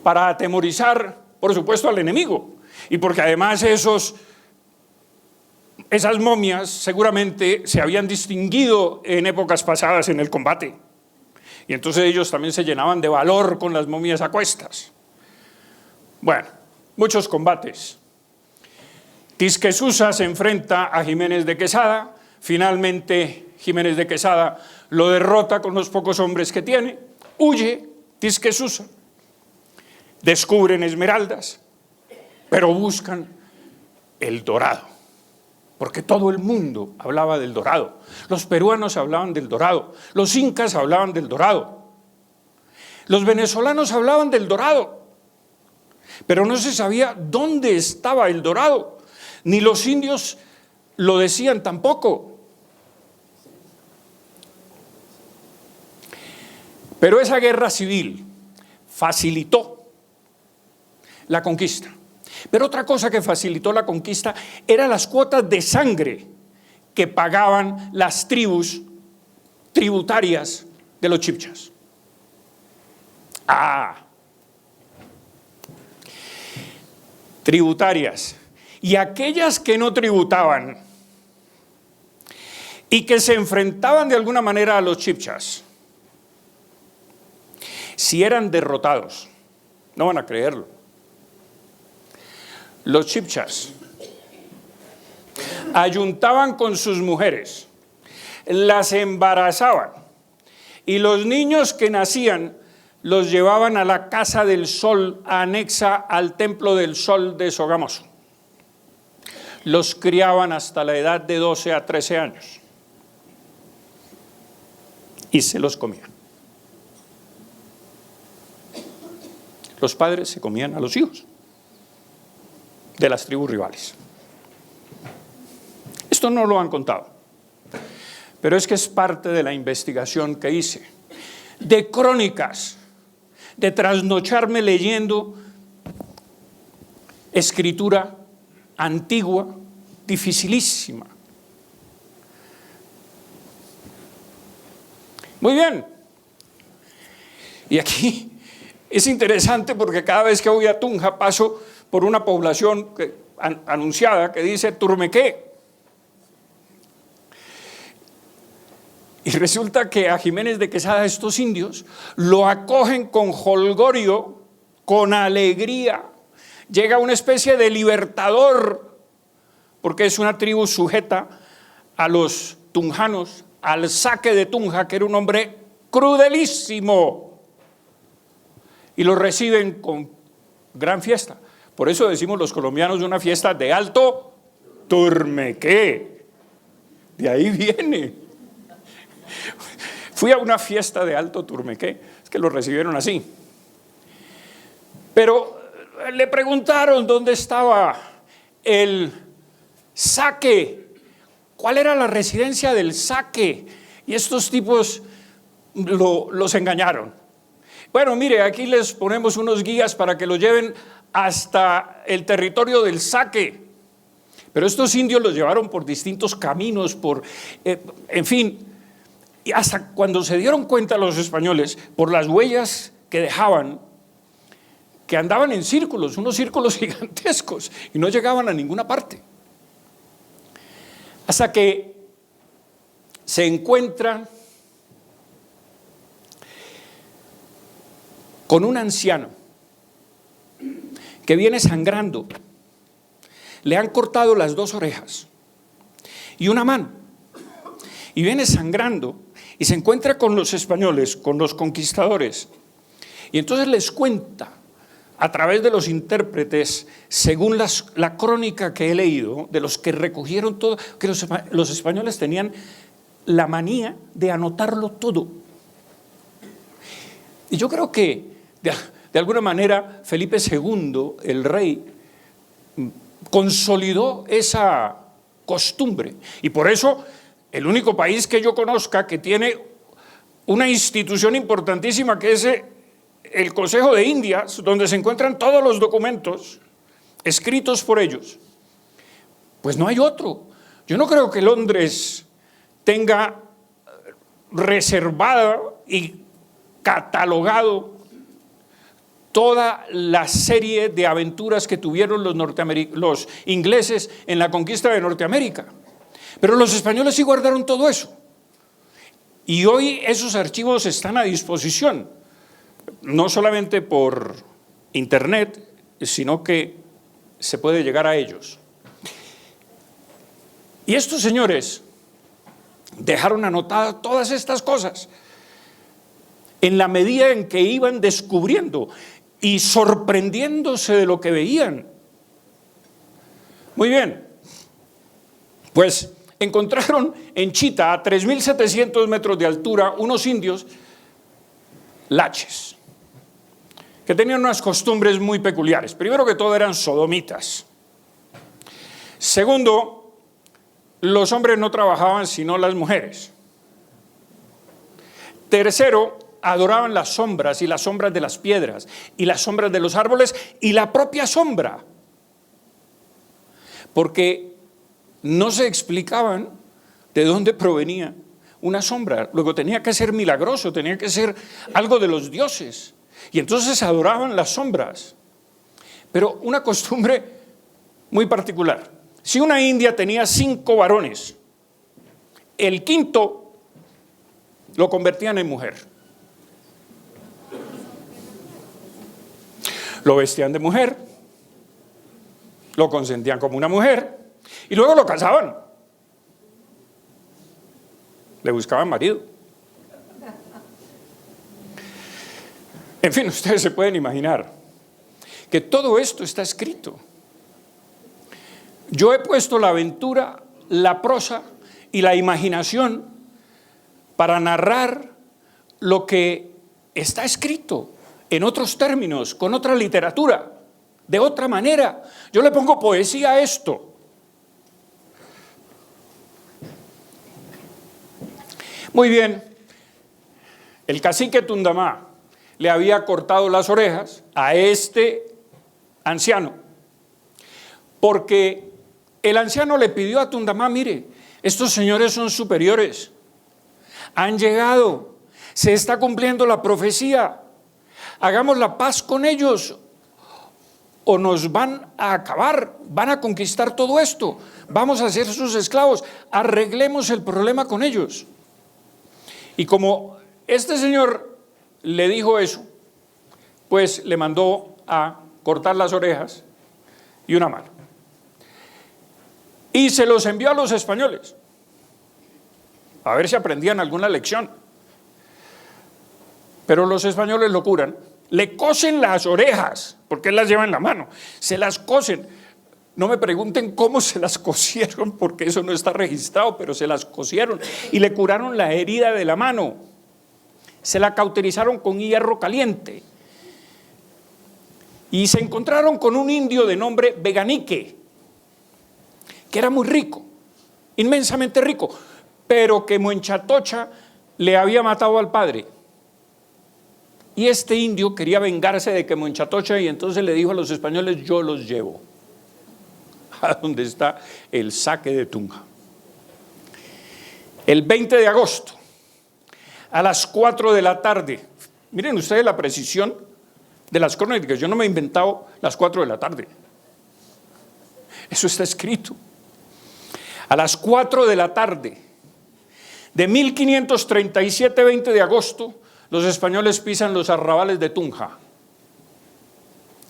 para atemorizar, por supuesto, al enemigo, y porque además esas momias seguramente se habían distinguido en épocas pasadas en el combate. Y entonces ellos también se llenaban de valor con las momias a cuestas. Bueno, muchos combates. Tisquesusa se enfrenta a Jiménez de Quesada. Finalmente Jiménez de Quesada lo derrota con los pocos hombres que tiene. Huye Tisquesusa. Descubren esmeraldas, pero buscan el dorado. Porque todo el mundo hablaba del dorado. Los peruanos hablaban del dorado, los incas hablaban del dorado, los venezolanos hablaban del dorado, pero no se sabía dónde estaba el dorado, ni los indios lo decían tampoco. Pero esa guerra civil facilitó la conquista. Pero otra cosa que facilitó la conquista eran las cuotas de sangre que pagaban las tribus tributarias de los chibchas. Tributarias. Y aquellas que no tributaban y que se enfrentaban de alguna manera a los chibchas, si eran derrotados, no van a creerlo, los chibchas ayuntaban con sus mujeres, las embarazaban y los niños que nacían los llevaban a la Casa del Sol anexa al Templo del Sol de Sogamoso. Los criaban hasta la edad de 12 a 13 años y se los comían. Los padres se comían a los hijos de las tribus rivales. Esto no lo han contado, pero es que es parte de la investigación que hice, de crónicas, de trasnocharme leyendo escritura antigua, dificilísima. Muy bien. Y aquí es interesante porque cada vez que voy a Tunja paso por una población anunciada que dice Turmequé. Y resulta que a Jiménez de Quesada estos indios lo acogen con jolgorio, con alegría. Llega una especie de libertador, porque es una tribu sujeta a los tunjanos, al Saque de Tunja, que era un hombre crudelísimo. Y lo reciben con gran fiesta. Por eso decimos los colombianos una fiesta de alto Turmequé. De ahí viene. Fui a una fiesta de alto Turmequé, es que lo recibieron así. Pero le preguntaron dónde estaba el Saque, cuál era la residencia del Saque, y estos tipos los engañaron. Bueno, mire, aquí les ponemos unos guías para que lo lleven hasta el territorio del Saque. Pero estos indios los llevaron por distintos caminos, en fin. Y hasta cuando se dieron cuenta los españoles, por las huellas que dejaban, que andaban en círculos, unos círculos gigantescos, y no llegaban a ninguna parte. Hasta que se encuentran con un anciano que viene sangrando. Le han cortado las 2 orejas y una mano, y viene sangrando, y se encuentra con los españoles, con los conquistadores, y entonces les cuenta a través de los intérpretes, según la crónica que he leído, de los que recogieron todo, que los españoles tenían la manía de anotarlo todo. Y yo creo que de alguna manera Felipe II, el rey, consolidó esa costumbre, y por eso el único país que yo conozca que tiene una institución importantísima, que es el Consejo de Indias, donde se encuentran todos los documentos escritos por ellos, pues no hay otro. Yo no creo que Londres tenga reservado y catalogado toda la serie de aventuras que tuvieron los ingleses en la conquista de Norteamérica. Pero los españoles sí guardaron todo eso. Y hoy esos archivos están a disposición, no solamente por internet, sino que se puede llegar a ellos. Y estos señores dejaron anotadas todas estas cosas en la medida en que iban descubriendo y sorprendiéndose de lo que veían. Muy bien, pues encontraron en Chita, a 3.700 metros de altura, unos indios laches, que tenían unas costumbres muy peculiares. Primero que todo, eran sodomitas. Segundo, los hombres no trabajaban sino las mujeres. Tercero, adoraban las sombras, y las sombras de las piedras, y las sombras de los árboles, y la propia sombra, porque no se explicaban de dónde provenía una sombra. Luego tenía que ser milagroso, tenía que ser algo de los dioses, y entonces adoraban las sombras. Pero una costumbre muy particular: si una india tenía 5 varones, el quinto lo convertían en mujer. Lo vestían de mujer, lo consentían como una mujer, y luego lo casaban. Le buscaban marido. En fin, ustedes se pueden imaginar que todo esto está escrito. Yo he puesto la aventura, la prosa y la imaginación para narrar lo que está escrito en otros términos, con otra literatura, de otra manera. Yo le pongo poesía a esto. Muy bien, el cacique Tundamá le había cortado las orejas a este anciano, porque el anciano le pidió a Tundamá: mire, estos señores son superiores, han llegado, se está cumpliendo la profecía, hagamos la paz con ellos, o nos van a acabar, van a conquistar todo esto, vamos a ser sus esclavos, arreglemos el problema con ellos. Y como este señor le dijo eso, pues le mandó a cortar las orejas y una mano. Y se los envió a los españoles, a ver si aprendían alguna lección. Pero los españoles lo curan, le cosen las orejas, porque él las lleva en la mano, se las cosen. No me pregunten cómo se las cosieron, porque eso no está registrado, pero se las cosieron y le curaron la herida de la mano. Se la cauterizaron con hierro caliente. Y se encontraron con un indio de nombre Veganique, que era muy rico, inmensamente rico, pero que Muenchatocha le había matado al padre. Y este indio quería vengarse de que Muenchatocha, y entonces le dijo a los españoles: yo los llevo a donde está el saque de Tunja. El 20 de agosto, a las 4 de la tarde, miren ustedes la precisión de las crónicas, yo no me he inventado las 4 de la tarde, eso está escrito. A las 4 de la tarde de 1537, 20 de agosto, los españoles pisan los arrabales de Tunja.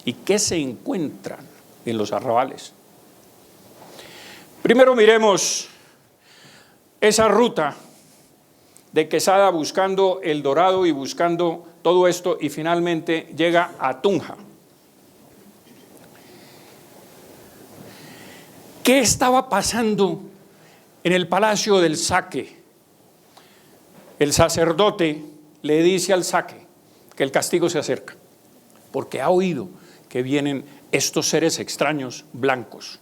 ¿Y qué se encuentran en los arrabales? Primero miremos esa ruta de Quesada buscando El Dorado y buscando todo esto, y finalmente llega a Tunja. ¿Qué estaba pasando en el palacio del Saque? El sacerdote le dice al Saque que el castigo se acerca, porque ha oído que vienen estos seres extraños blancos,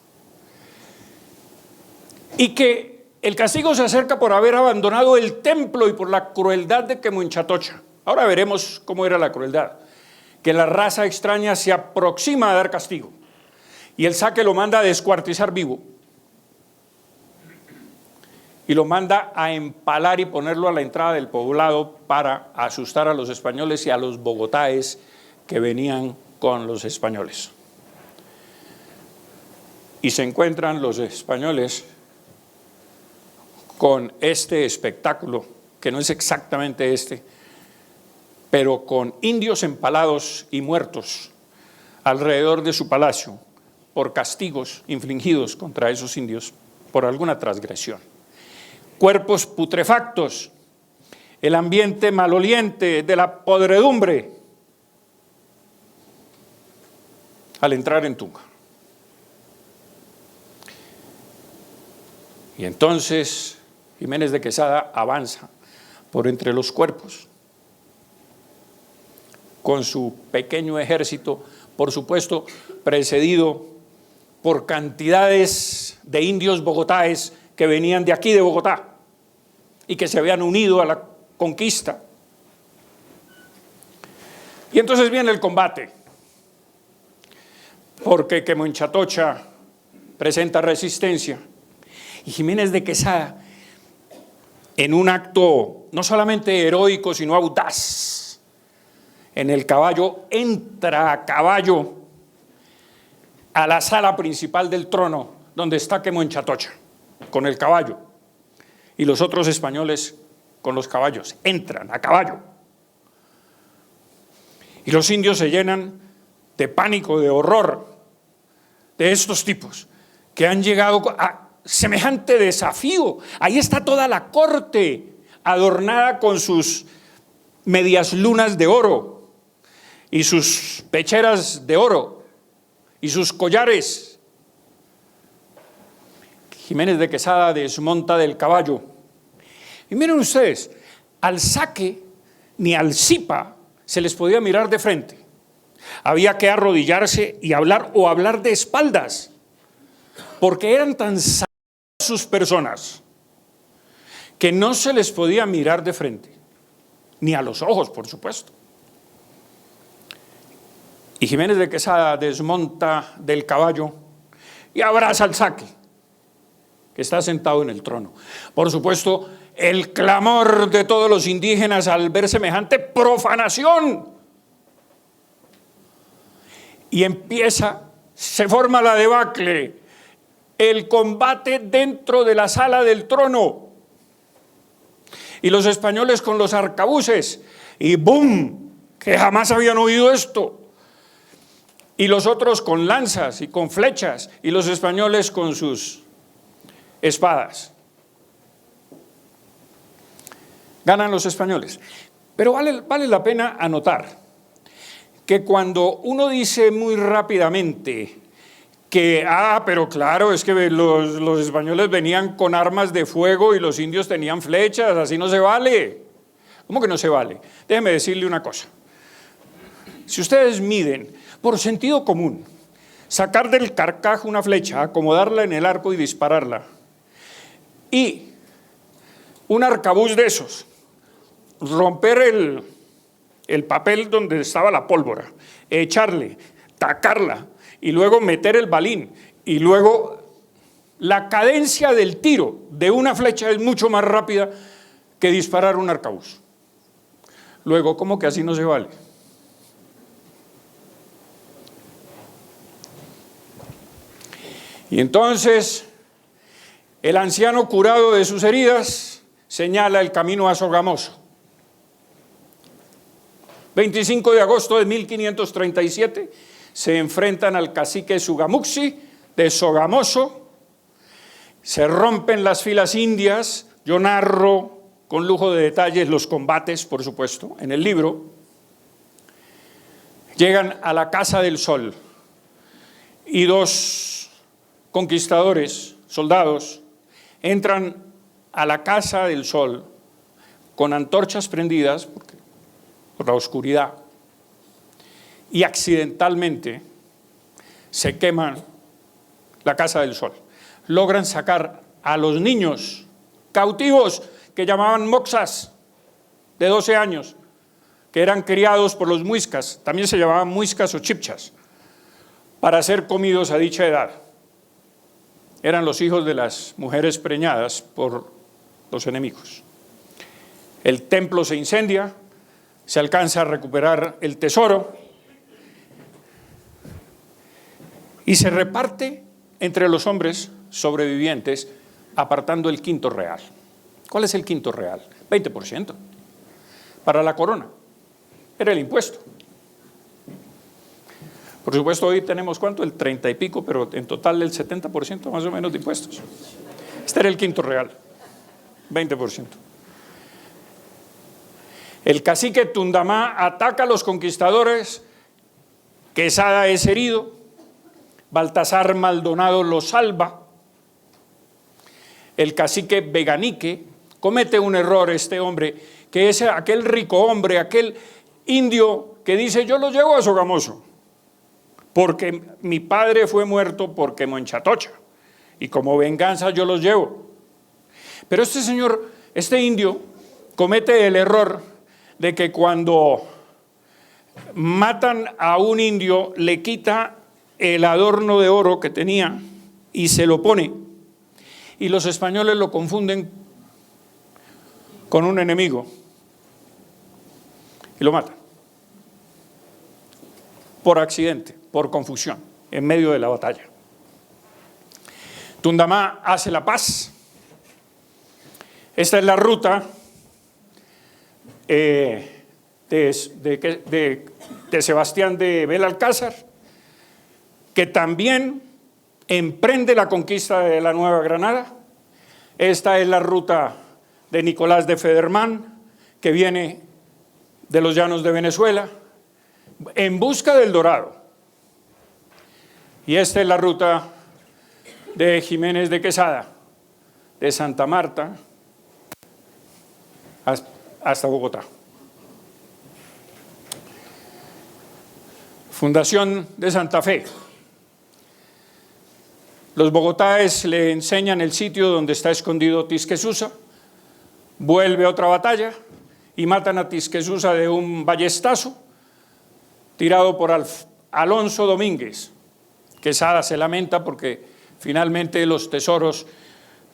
y que el castigo se acerca por haber abandonado el templo y por la crueldad de Muenchatocha. Ahora veremos cómo era la crueldad, que la raza extraña se aproxima a dar castigo, y el Saque lo manda a descuartizar vivo, y lo manda a empalar y ponerlo a la entrada del poblado para asustar a los españoles y a los bogotáes que venían con los españoles. Y se encuentran los españoles con este espectáculo, que no es exactamente este, pero con indios empalados y muertos alrededor de su palacio por castigos infligidos contra esos indios por alguna transgresión. Cuerpos putrefactos, el ambiente maloliente de la podredumbre al entrar en Tunja. Y entonces Jiménez de Quesada avanza por entre los cuerpos con su pequeño ejército, por supuesto precedido por cantidades de indios bogotáes que venían de aquí de Bogotá y que se habían unido a la conquista. Y entonces viene el combate, porque Muenchatocha presenta resistencia, y Jiménez de Quesada, en un acto no solamente heroico sino audaz, en el caballo, entra a caballo a la sala principal del trono donde está Muenchatocha con el caballo, y los otros españoles con los caballos entran a caballo, y los indios se llenan de pánico, de horror de estos tipos que han llegado a semejante desafío. Ahí está toda la corte adornada con sus medias lunas de oro y sus pecheras de oro y sus collares. Jiménez de Quesada desmonta del caballo, y miren ustedes, al Saque ni al Zipa se les podía mirar de frente, había que arrodillarse y hablar, o hablar de espaldas, porque eran tan sagradas sus personas que no se les podía mirar de frente, ni a los ojos, por supuesto. Y Jiménez de Quesada desmonta del caballo y abraza al Saque, que está sentado en el trono. Por supuesto, el clamor de todos los indígenas al ver semejante profanación. y se forma la debacle, el combate dentro de la sala del trono, y los españoles con los arcabuces, y ¡bum!, que jamás habían oído esto, y los otros con lanzas y con flechas, y los españoles con sus espadas. Ganan los españoles. Pero vale la pena anotar que cuando uno dice muy rápidamente que, pero claro, es que los españoles venían con armas de fuego y los indios tenían flechas, así no se vale. ¿Cómo que no se vale? Déjeme decirle una cosa. Si ustedes miden por sentido común, sacar del carcaj una flecha, acomodarla en el arco y dispararla, y un arcabuz de esos, romper el papel donde estaba la pólvora, echarle, tacarla y luego meter el balín, y luego la cadencia del tiro de una flecha es mucho más rápida que disparar un arcabuz. Luego, ¿cómo que así no se vale? Y entonces el anciano, curado de sus heridas, señala el camino a Sogamoso. 25 de agosto de 1537 se enfrentan al cacique Sugamuxi de Sogamoso, se rompen las filas indias. Yo narro con lujo de detalles los combates, por supuesto, en el libro. Llegan a la Casa del Sol y dos conquistadores, soldados, entran a la Casa del Sol con antorchas prendidas por la oscuridad, y accidentalmente se queman la Casa del Sol. Logran sacar a los niños cautivos que llamaban moxas, de 12 años, que eran criados por los muiscas, también se llamaban muiscas o chipchas, para ser comidos a dicha edad. Eran los hijos de las mujeres preñadas por los enemigos. El templo se incendia, se alcanza a recuperar el tesoro y se reparte entre los hombres sobrevivientes, apartando el quinto real. ¿Cuál es el quinto real? 20%. Para la corona. Era el impuesto. Por supuesto, hoy tenemos, ¿cuánto? El 30 y pico, pero en total el 70% más o menos de impuestos. Este era el quinto real, 20%. El cacique Tundamá ataca a los conquistadores, Quesada es herido, Baltasar Maldonado lo salva, el cacique Veganique comete un error, este hombre, que es aquel rico hombre, aquel indio que dice: yo lo llevo a Sogamoso, porque mi padre fue muerto por Quemonchatocha, y como venganza yo los llevo. Pero este señor, este indio, comete el error de que cuando matan a un indio, le quita el adorno de oro que tenía y se lo pone, y los españoles lo confunden con un enemigo y lo matan por accidente, por confusión, en medio de la batalla. Tundamá hace la paz. Esta es la ruta de Sebastián de Belalcázar, que también emprende la conquista de la Nueva Granada. Esta es la ruta de Nicolás de Federman, que viene de los llanos de Venezuela en busca del dorado. Y esta es la ruta de Jiménez de Quesada, de Santa Marta hasta Bogotá. Fundación de Santa Fe. Los bogotáes le enseñan el sitio donde está escondido Tisquesusa, vuelve otra batalla y matan a Tisquesusa de un ballestazo tirado por Alonso Domínguez. Quesada se lamenta porque finalmente los tesoros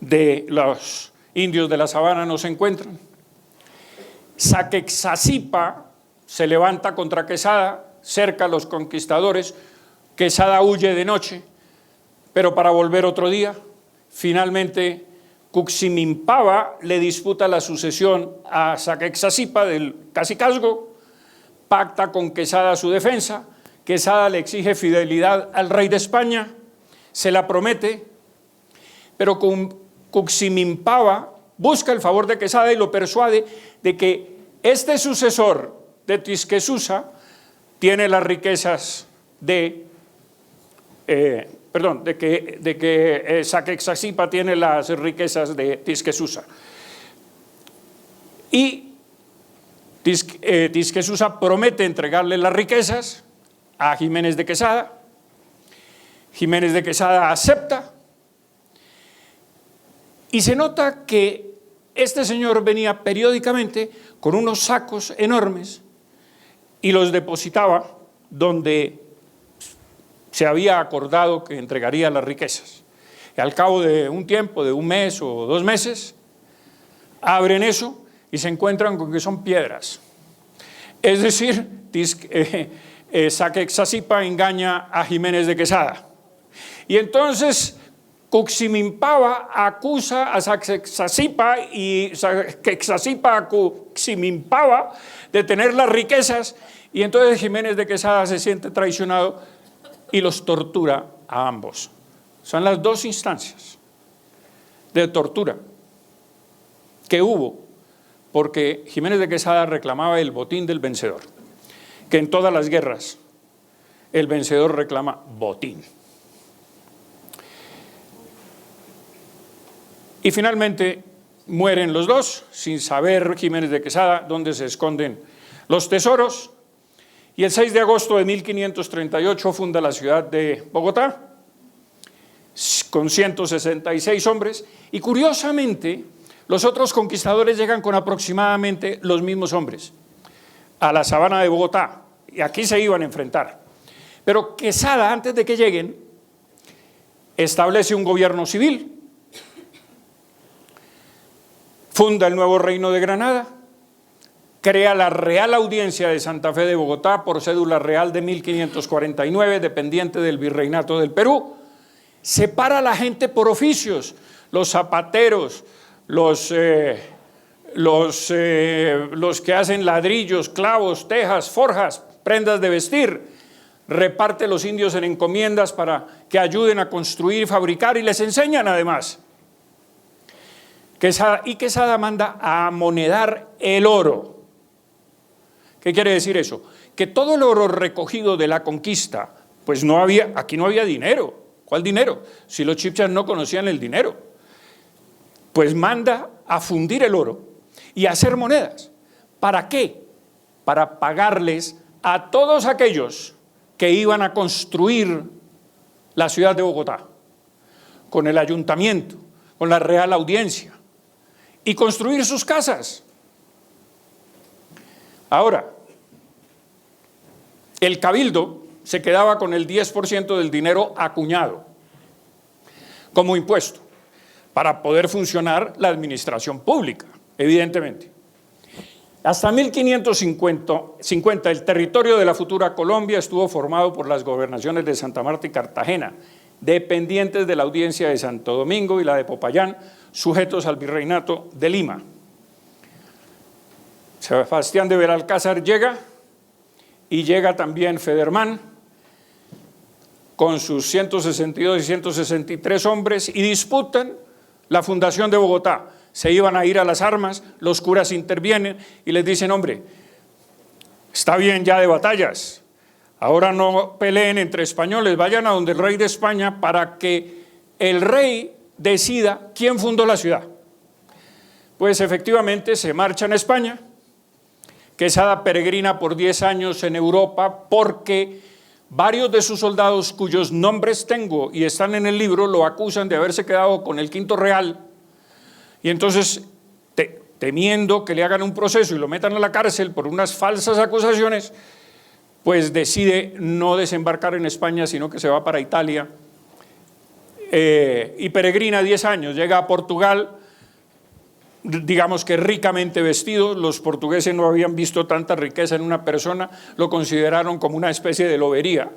de los indios de la sabana no se encuentran. Saquexacipa se levanta contra Quesada, cerca a los conquistadores, Quesada huye de noche, pero para volver otro día. Finalmente, Cuximimpaba le disputa la sucesión a Sacsayhuamán del cacicazgo, pacta con Quesada su defensa, Quesada le exige fidelidad al rey de España, se la promete, pero Cuximimpaba busca el favor de Quesada y lo persuade de que este sucesor de Tisquesusa tiene las riquezas de Sacsayhuamán tiene las riquezas de Tisquesusa. Y Tisquesusa promete entregarle las riquezas a Ximénez de Quesada. Ximénez de Quesada acepta. Y se nota que este señor venía periódicamente con unos sacos enormes y los depositaba donde se había acordado que entregaría las riquezas. Y al cabo de un tiempo, de un mes o 2 meses, abren eso y se encuentran con que son piedras. Es decir, Sacsayhuamán engaña a Ximénez de Quesada. Y entonces Cuximimpaba acusa a Sacsayhuamán y Sacsayhuamán a Cuximimpaba de tener las riquezas, y entonces Ximénez de Quesada se siente traicionado y los tortura a ambos. Son las 2 instancias de tortura que hubo, porque Ximénez de Quesada reclamaba el botín del vencedor, que en todas las guerras el vencedor reclama botín. Y finalmente mueren los dos, sin saber Ximénez de Quesada dónde se esconden los tesoros, y el 6 de agosto de 1538 funda la ciudad de Bogotá, con 166 hombres, y curiosamente los otros conquistadores llegan con aproximadamente los mismos hombres a la sabana de Bogotá, y aquí se iban a enfrentar. Pero Quesada, antes de que lleguen, establece un gobierno civil, funda el nuevo Reino de Granada, crea la Real Audiencia de Santa Fe de Bogotá por cédula real de 1549, dependiente del Virreinato del Perú, separa a la gente por oficios, los zapateros, los que hacen ladrillos, clavos, tejas, forjas, prendas de vestir, reparte los indios en encomiendas para que ayuden a construir y fabricar, y les enseñan además. Quesada manda a amonedar el oro. ¿Qué quiere decir eso? Que todo el oro recogido de la conquista, pues aquí no había dinero. ¿Cuál dinero? Si los chibchas no conocían el dinero. Pues manda a fundir el oro y a hacer monedas. ¿Para qué? Para pagarles a todos aquellos que iban a construir la ciudad de Bogotá, con el ayuntamiento, con la Real Audiencia, y construir sus casas. Ahora, el cabildo se quedaba con el 10% del dinero acuñado como impuesto para poder funcionar la administración pública, evidentemente. Hasta 1550 el territorio de la futura Colombia estuvo formado por las gobernaciones de Santa Marta y Cartagena, dependientes de la Audiencia de Santo Domingo y la de Popayán, sujetos al Virreinato de Lima. Sebastián de Belalcázar llega, y llega también Federman con sus 162 y 163 hombres, y disputan la fundación de Bogotá. Se iban a ir a las armas, los curas intervienen y les dicen: hombre, está bien ya de batallas, ahora no peleen entre españoles, vayan a donde el rey de España para que el rey decida quién fundó la ciudad. Pues efectivamente se marchan a España. Quesada peregrina por 10 años en Europa, porque varios de sus soldados, cuyos nombres tengo y están en el libro, lo acusan de haberse quedado con el quinto real, y entonces, temiendo que le hagan un proceso y lo metan a la cárcel por unas falsas acusaciones, pues decide no desembarcar en España, sino que se va para Italia, y peregrina 10 años, llega a Portugal, digamos que ricamente vestido. Los portugueses no habían visto tanta riqueza en una persona, lo consideraron como una especie de lobería,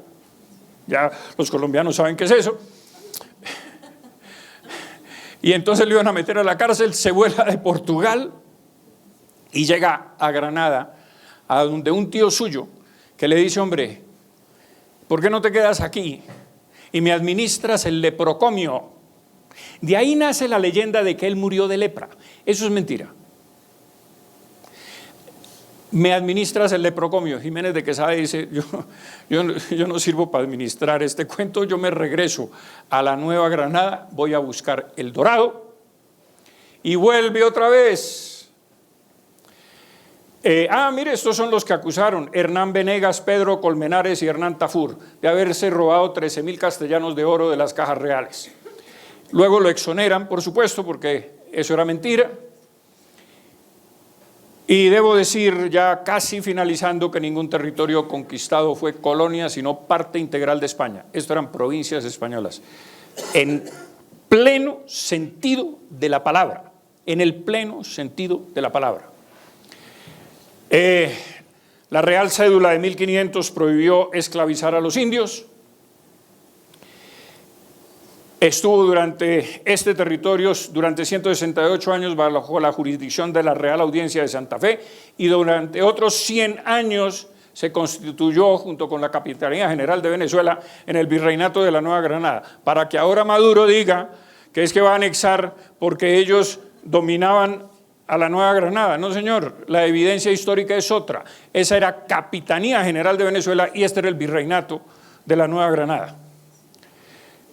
Ya los colombianos saben qué es eso. Y entonces le iban a meter a la cárcel, se vuela de Portugal y llega a Granada, a donde un tío suyo que le dice, hombre, ¿por qué no te quedas aquí y me administras el leprocomio? De ahí nace la leyenda de que él murió de lepra. Eso es mentira. Me administras el leprocomio. Jiménez de Quesada dice, yo no sirvo para administrar este cuento, yo me regreso a la Nueva Granada, voy a buscar el Dorado y vuelve otra vez. Mire, estos son los que acusaron, Hernán Venegas, Pedro Colmenares y Hernán Tafur, de haberse robado 13.000 castellanos de oro de las cajas reales. Luego lo exoneran, por supuesto, porque eso era mentira. Y debo decir, ya casi finalizando, que ningún territorio conquistado fue colonia, sino parte integral de España. Esto eran provincias españolas. En pleno sentido de la palabra. En el pleno sentido de la palabra. La Real Cédula de 1500 prohibió esclavizar a los indios. Estuvo durante este territorio durante 168 años bajo la jurisdicción de la Real Audiencia de Santa Fe y durante otros 100 años se constituyó junto con la Capitanía General de Venezuela en el Virreinato de la Nueva Granada, para que ahora Maduro diga que es que va a anexar porque ellos dominaban a la Nueva Granada. No, señor, la evidencia histórica es otra. Esa era Capitanía General de Venezuela y este era el Virreinato de la Nueva Granada.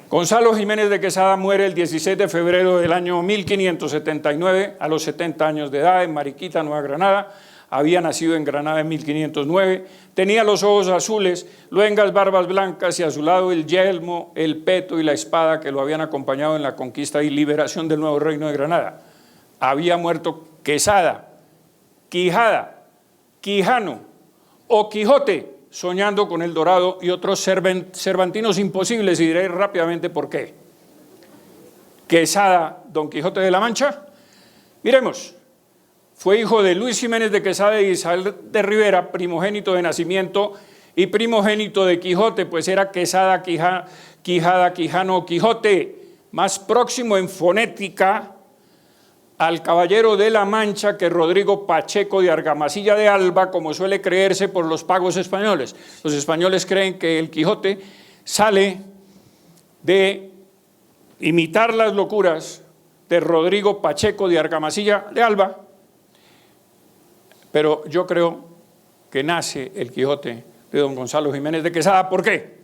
Gonzalo Jiménez de Quesada muere el 16 de febrero del año 1579 a los 70 años de edad en Mariquita, Nueva Granada. Había nacido en Granada en 1509, tenía los ojos azules, luengas barbas blancas y a su lado el yelmo, el peto y la espada que lo habían acompañado en la conquista y liberación del nuevo reino de Granada. Había muerto Quesada, Quijada, Quijano o Quijote, soñando con el Dorado y otros cervantinos imposibles, y diré rápidamente por qué. Quesada, Don Quijote de la Mancha. Miremos, fue hijo de Luis Jiménez de Quesada y Isabel de Rivera, primogénito de nacimiento y primogénito de Quijote, pues era Quesada, Quijada, Quijano, Quijote, más próximo en fonética al caballero de la Mancha que Rodrigo Pacheco de Argamasilla de Alba, como suele creerse por los pagos españoles. Los españoles creen que el Quijote sale de imitar las locuras de Rodrigo Pacheco de Argamasilla de Alba, pero yo creo que nace el Quijote de don Gonzalo Jiménez de Quesada. ¿Por qué?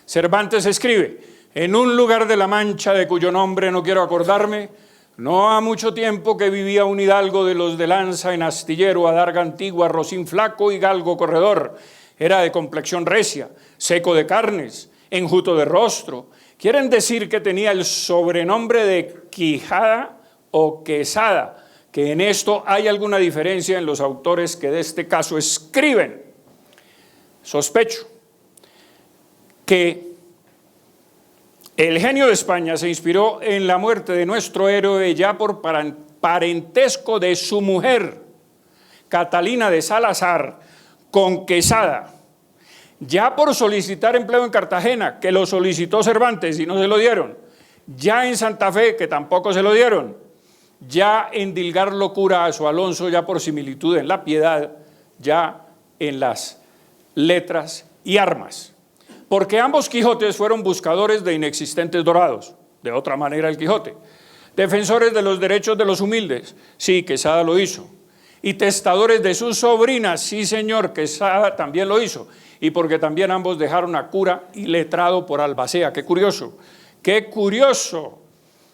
Cervantes escribe, en un lugar de la Mancha de cuyo nombre no quiero acordarme, no ha mucho tiempo que vivía un hidalgo de los de lanza en astillero, adarga antigua, rocín flaco y galgo corredor. Era de complexión recia, seco de carnes, enjuto de rostro. Quieren decir que tenía el sobrenombre de Quijada o Quesada, que en esto hay alguna diferencia en los autores que de este caso escriben. Sospecho que el genio de España se inspiró en la muerte de nuestro héroe ya por parentesco de su mujer, Catalina de Salazar, con Quesada, ya por solicitar empleo en Cartagena, que lo solicitó Cervantes y no se lo dieron, ya en Santa Fe, que tampoco se lo dieron, ya en dilgar locura a su Alonso, ya por similitud en la piedad, ya en las letras y armas. Porque ambos Quijotes fueron buscadores de inexistentes dorados, de otra manera el Quijote, defensores de los derechos de los humildes, sí, Quesada lo hizo, y testadores de sus sobrinas, sí señor, Quesada también lo hizo, y porque también ambos dejaron a cura y letrado por albacea. Qué curioso,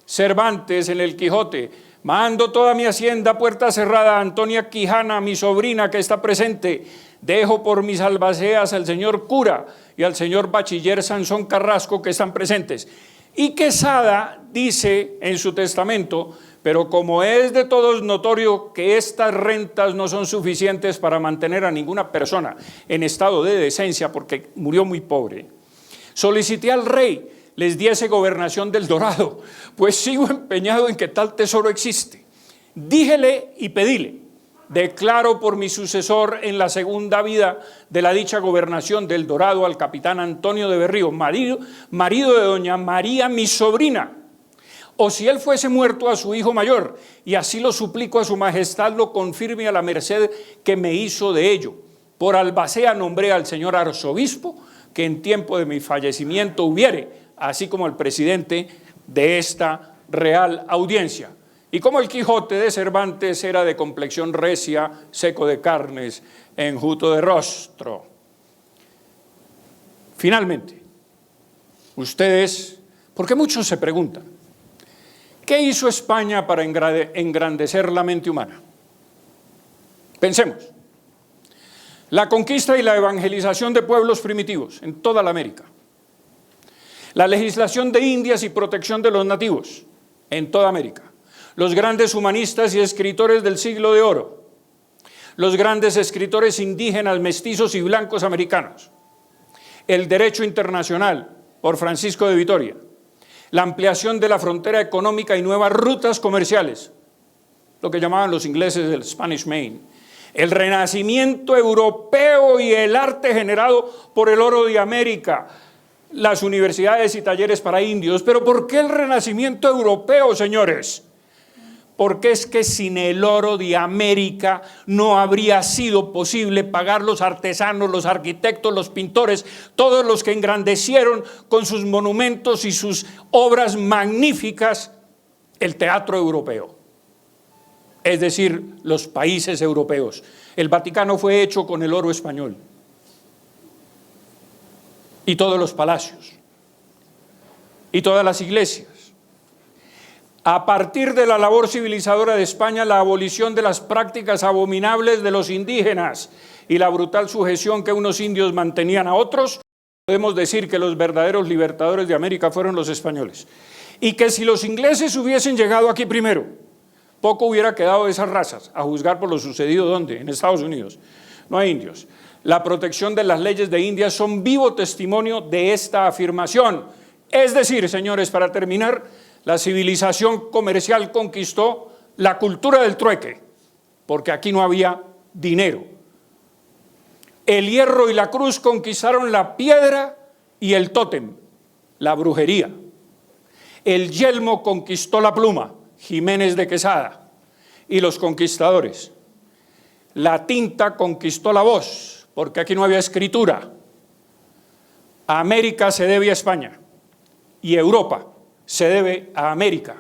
Cervantes en el Quijote, mando toda mi hacienda puerta cerrada a Antonia Quijana, mi sobrina que está presente, dejo por mis albaceas al señor cura y al señor bachiller Sansón Carrasco que están presentes. Y Quesada dice en su testamento, pero como es de todos notorio que estas rentas no son suficientes para mantener a ninguna persona en estado de decencia porque murió muy pobre, solicité al rey les diese gobernación del Dorado, pues sigo empeñado en que tal tesoro existe. Díjele y pedíle declaro por mi sucesor en la segunda vida de la dicha gobernación del Dorado al capitán Antonio de Berrío, marido de doña María, mi sobrina, o si él fuese muerto, a su hijo mayor, y así lo suplico a su majestad lo confirme a la merced que me hizo de ello. Por albacea nombré al señor arzobispo, que en tiempo de mi fallecimiento hubiere, así como al presidente de esta real audiencia. Y como el Quijote de Cervantes era de complexión recia, seco de carnes, enjuto de rostro. Finalmente, ustedes, porque muchos se preguntan, ¿qué hizo España para engrandecer la mente humana? Pensemos. La conquista y la evangelización de pueblos primitivos en toda la América. La legislación de Indias y protección de los nativos en toda América. Los grandes humanistas y escritores del siglo de oro. Los grandes escritores indígenas, mestizos y blancos americanos. El derecho internacional por Francisco de Vitoria. La ampliación de la frontera económica y nuevas rutas comerciales, lo que llamaban los ingleses el Spanish Main. El renacimiento europeo y el arte generado por el oro de América, las universidades y talleres para indios. ¿Pero por qué el renacimiento europeo, señores? Porque es que sin el oro de América no habría sido posible pagar los artesanos, los arquitectos, los pintores, todos los que engrandecieron con sus monumentos y sus obras magníficas el teatro europeo. Es decir, los países europeos. El Vaticano fue hecho con el oro español. Y todos los palacios. Y todas las iglesias. A partir de la labor civilizadora de España, la abolición de las prácticas abominables de los indígenas y la brutal sujeción que unos indios mantenían a otros, podemos decir que los verdaderos libertadores de América fueron los españoles. Y que si los ingleses hubiesen llegado aquí primero, poco hubiera quedado de esas razas, a juzgar por lo sucedido ¿dónde? En Estados Unidos. No hay indios. La protección de las leyes de India son vivo testimonio de esta afirmación. Es decir, señores, para terminar, la civilización comercial conquistó la cultura del trueque, porque aquí no había dinero. El hierro y la cruz conquistaron la piedra y el tótem, la brujería. El yelmo conquistó la pluma, Jiménez de Quesada y los conquistadores. La tinta conquistó la voz, porque aquí no había escritura. América se debe a España y Europa se debe a América,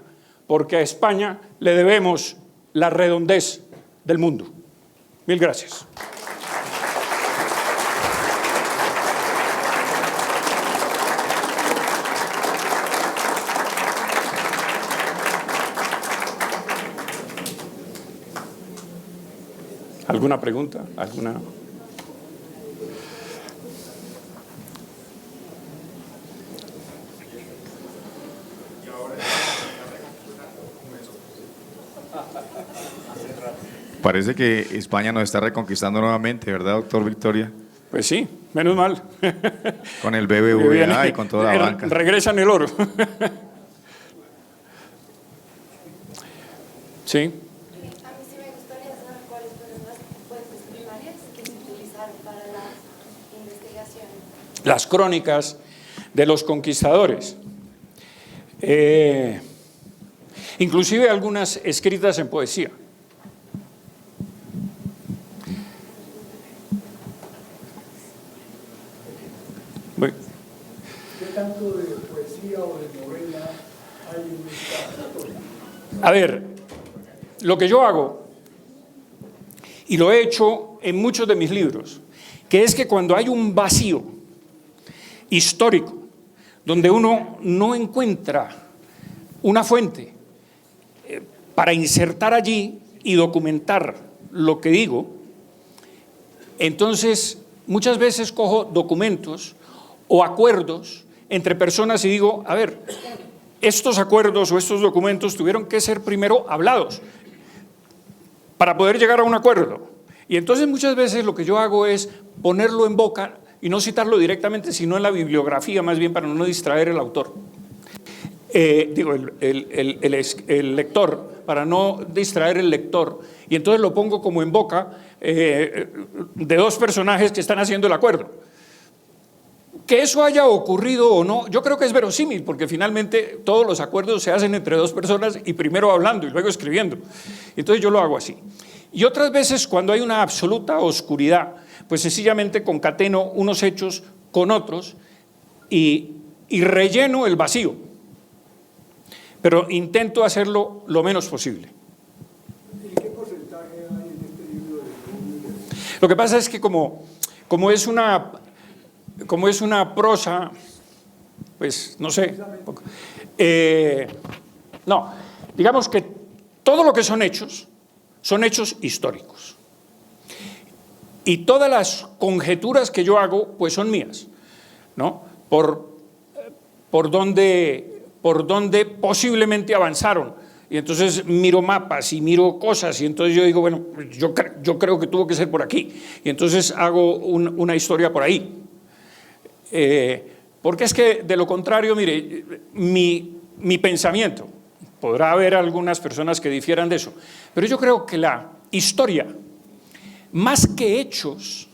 porque a España le debemos la redondez del mundo. Mil gracias. ¿Alguna pregunta? ¿Alguna? Parece que España nos está reconquistando nuevamente, ¿verdad, doctor Victoria? Pues sí, menos mal. Con el BBVA y con toda la banca. Regresan el oro. Sí. Las crónicas de los conquistadores, inclusive algunas escritas en poesía. ¿Qué tanto de poesía o de novela hay en esta historia? A ver, lo que yo hago, y lo he hecho en muchos de mis libros, que es que cuando hay un vacío histórico, donde uno no encuentra una fuente para insertar allí y documentar lo que digo, entonces muchas veces cojo documentos o acuerdos entre personas y digo, a ver, estos acuerdos o estos documentos tuvieron que ser primero hablados para poder llegar a un acuerdo. Y entonces muchas veces lo que yo hago es ponerlo en boca y no citarlo directamente, sino en la bibliografía, más bien para no distraer al autor. el lector, para no distraer el lector, y entonces lo pongo como en boca de dos personajes que están haciendo el acuerdo. Que eso haya ocurrido o no, yo creo que es verosímil, porque finalmente todos los acuerdos se hacen entre dos personas y primero hablando y luego escribiendo. Entonces yo lo hago así. Y otras veces, cuando hay una absoluta oscuridad, pues sencillamente concateno unos hechos con otros y relleno el vacío. Pero intento hacerlo lo menos posible. ¿Y qué porcentaje hay en este libro de? Lo que pasa es que como es una prosa, pues no sé, no, digamos que todo lo que son hechos históricos. Y todas las conjeturas que yo hago, pues son mías, ¿no? Por dónde posiblemente avanzaron. Y entonces miro mapas y miro cosas y entonces yo digo, bueno, yo creo que tuvo que ser por aquí. Y entonces hago una historia por ahí. Porque es que de lo contrario, mire, mi pensamiento, podrá haber algunas personas que difieran de eso, pero yo creo que la historia, más que hechos,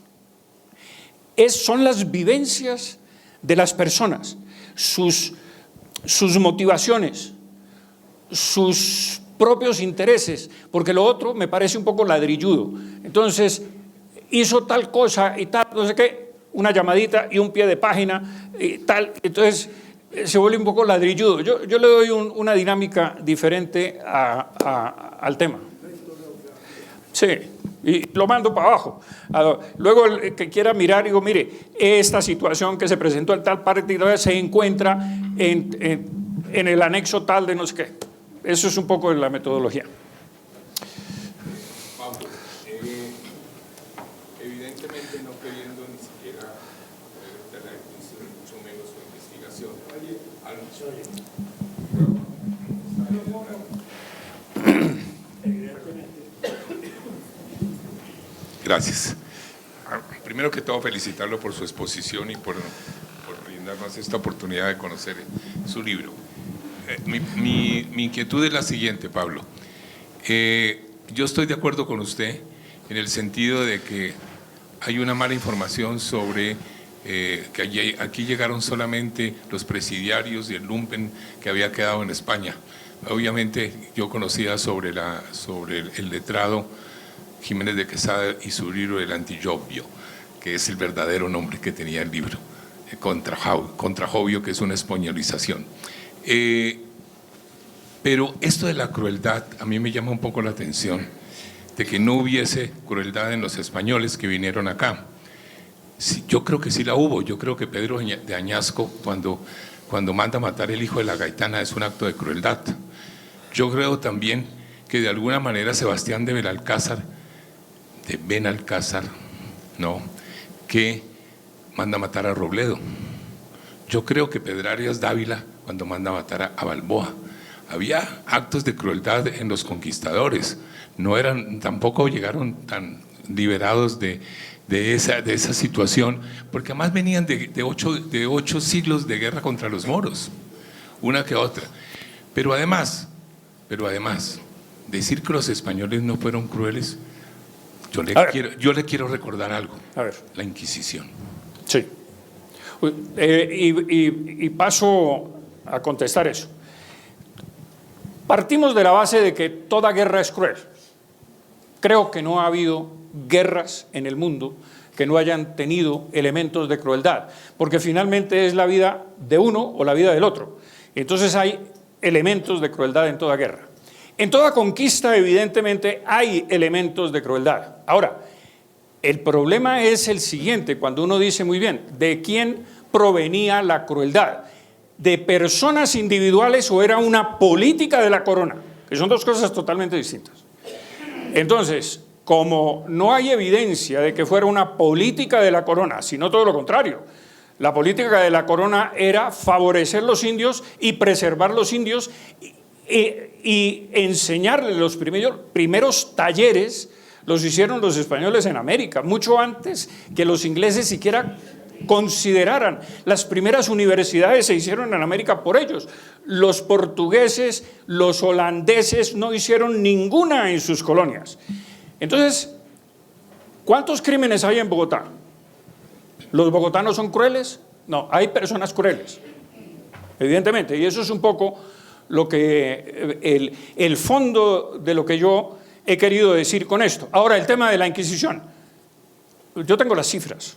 son las vivencias de las personas, sus motivaciones, sus propios intereses, porque lo otro me parece un poco ladrilludo. Entonces, hizo tal cosa y tal, no sé qué, una llamadita y un pie de página y tal, entonces se vuelve un poco ladrilludo. Yo le doy una dinámica diferente al tema. Sí, y lo mando para abajo. Luego el que quiera mirar, digo, mire, esta situación que se presentó en tal parte se encuentra en el anexo tal de no sé qué. Eso es un poco de la metodología. Pablo, evidentemente no queriendo ni siquiera mucho menos su investigación. Gracias. Primero que todo, felicitarlo por su exposición y por brindarnos esta oportunidad de conocer su libro. Mi inquietud es la siguiente, Pablo. Yo estoy de acuerdo con usted en el sentido de que hay una mala información sobre que aquí llegaron solamente los presidiarios y el lumpen que había quedado en España. Obviamente yo conocía sobre el letrado Jiménez de Quesada y su libro El Antillovio, que es el verdadero nombre que tenía el libro, contra Jovio, que es una españolización. Pero esto de la crueldad a mí me llama un poco la atención, de que no hubiese crueldad en los españoles que vinieron acá. Sí, yo creo que sí la hubo. Yo creo que Pedro de Añasco, cuando manda matar el hijo de la gaitana, es un acto de crueldad. Yo creo también que de alguna manera Sebastián de Benalcázar, ¿no?, que manda matar a Robledo. Yo creo que Pedrarias Dávila, cuando manda matar a Balboa. Había actos de crueldad en los conquistadores. Tampoco llegaron tan liberados de esa situación, porque además venían de 8 siglos de guerra contra los moros, una que otra. Pero además, decir que los españoles no fueron crueles, yo le quiero recordar algo. A ver. La Inquisición. Sí. Y paso a contestar eso. Partimos de la base de que toda guerra es cruel. Creo que no ha habido guerras en el mundo que no hayan tenido elementos de crueldad, porque finalmente es la vida de uno o la vida del otro. Entonces hay elementos de crueldad en toda guerra. En toda conquista, evidentemente, hay elementos de crueldad. Ahora, el problema es el siguiente, cuando uno dice muy bien, ¿de quién provenía la crueldad? ¿De personas individuales o era una política de la corona? Que son dos cosas totalmente distintas. Entonces, como no hay evidencia de que fuera una política de la corona, sino todo lo contrario, la política de la corona era favorecer los indios y preservar los indios y enseñarles los primeros talleres, los hicieron los españoles en América, mucho antes que los ingleses siquiera consideraran. Las primeras universidades se hicieron en América por ellos. Los portugueses, los holandeses no hicieron ninguna en sus colonias. Entonces, ¿cuántos crímenes hay en Bogotá? ¿Los bogotanos son crueles? No, hay personas crueles, evidentemente, y eso es un poco lo que el fondo de lo que yo he querido decir con esto. Ahora, el tema de la Inquisición. Yo tengo las cifras.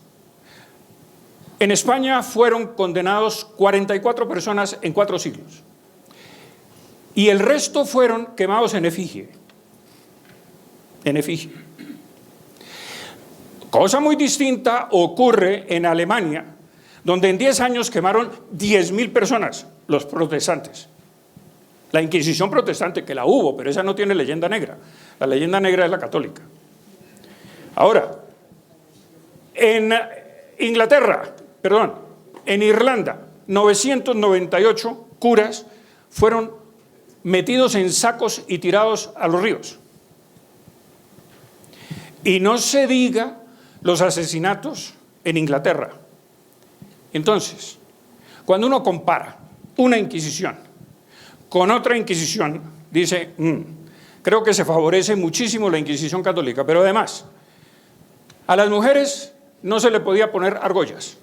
En España fueron condenados 44 personas en 4 siglos. Y el resto fueron quemados en efigie. En efigie. Cosa muy distinta ocurre en Alemania, donde en 10 años quemaron 10.000 personas, los protestantes. La Inquisición protestante, que la hubo, pero esa no tiene leyenda negra. La leyenda negra es la católica. Ahora, en Inglaterra, perdón, en Irlanda, 998 curas fueron metidos en sacos y tirados a los ríos. Y no se diga los asesinatos en Inglaterra. Entonces, cuando uno compara una Inquisición con otra Inquisición, dice, creo que se favorece muchísimo la Inquisición católica, pero además, a las mujeres no se le podía poner argollas.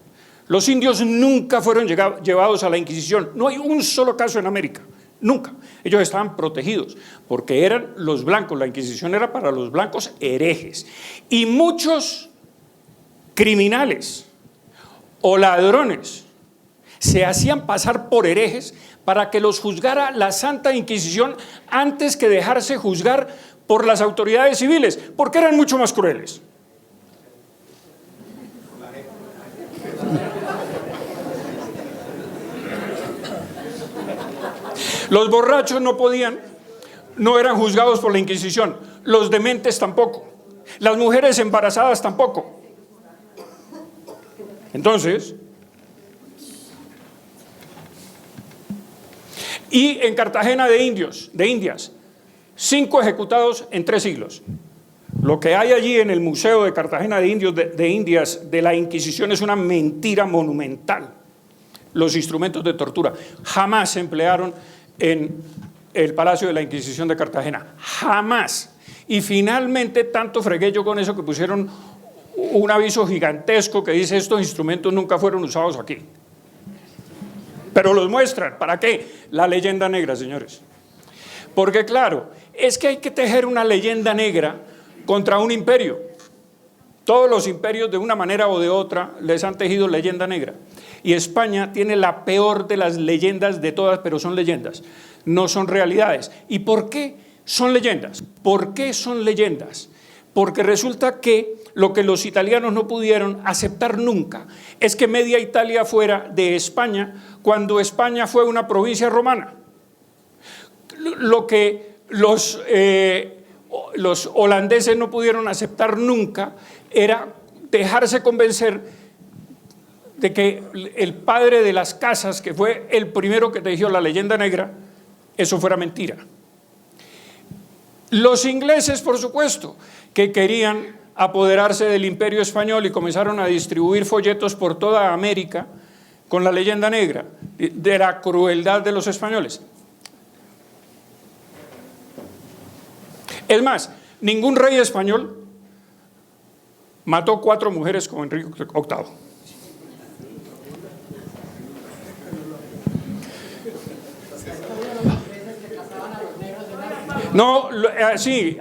Los indios nunca fueron llevados a la Inquisición. No hay un solo caso en América, nunca. Ellos estaban protegidos porque eran los blancos. La Inquisición era para los blancos herejes. Y muchos criminales o ladrones se hacían pasar por herejes para que los juzgara la Santa Inquisición antes que dejarse juzgar por las autoridades civiles, porque eran mucho más crueles. Los borrachos no eran juzgados por la Inquisición, los dementes tampoco, las mujeres embarazadas tampoco. Entonces, y en Cartagena de Indias, 5 ejecutados en 3 siglos. Lo que hay allí en el Museo de Cartagena de Indias de la Inquisición es una mentira monumental. Los instrumentos de tortura jamás se emplearon en el Palacio de la Inquisición de Cartagena, jamás. Y finalmente tanto fregué yo con eso que pusieron un aviso gigantesco que dice estos instrumentos nunca fueron usados aquí. Pero los muestran, ¿para qué? La leyenda negra, señores. Porque claro, es que hay que tejer una leyenda negra contra un imperio. Todos los imperios de una manera o de otra les han tejido leyenda negra. Y España tiene la peor de las leyendas de todas, pero son leyendas, no son realidades. ¿Y por qué son leyendas? ¿Por qué son leyendas? Porque resulta que lo que los italianos no pudieron aceptar nunca es que media Italia fuera de España cuando España fue una provincia romana. Lo que los holandeses no pudieron aceptar nunca era dejarse convencer de que el padre de las casas, que fue el primero que tejió la leyenda negra, eso fuera mentira. Los ingleses, por supuesto, que querían apoderarse del imperio español y comenzaron a distribuir folletos por toda América con la leyenda negra, de la crueldad de los españoles. Es más, ningún rey español mató 4 mujeres como Enrique VIII. No, así.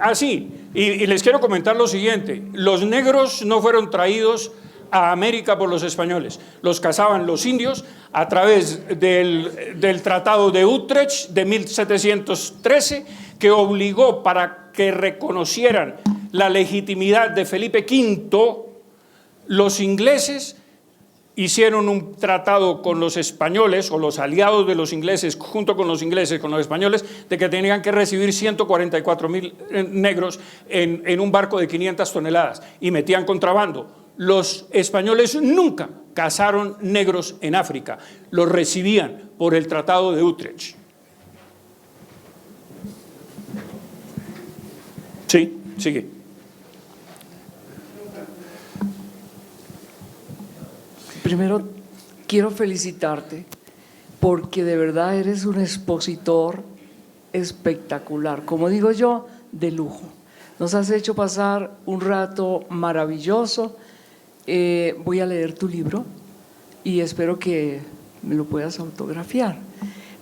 Y les quiero comentar lo siguiente. Los negros no fueron traídos a América por los españoles. Los cazaban los indios a través del Tratado de Utrecht de 1713, que obligó para que reconocieran la legitimidad de Felipe V, los ingleses hicieron un tratado con los españoles, o los aliados de los ingleses, junto con los ingleses, con los españoles, de que tenían que recibir 144.000 negros en un barco de 500 toneladas, y metían contrabando. Los españoles nunca cazaron negros en África, los recibían por el Tratado de Utrecht. Sí, sigue. Primero, quiero felicitarte porque de verdad eres un expositor espectacular, como digo yo, de lujo. Nos has hecho pasar un rato maravilloso. Voy a leer tu libro y espero que me lo puedas autografiar.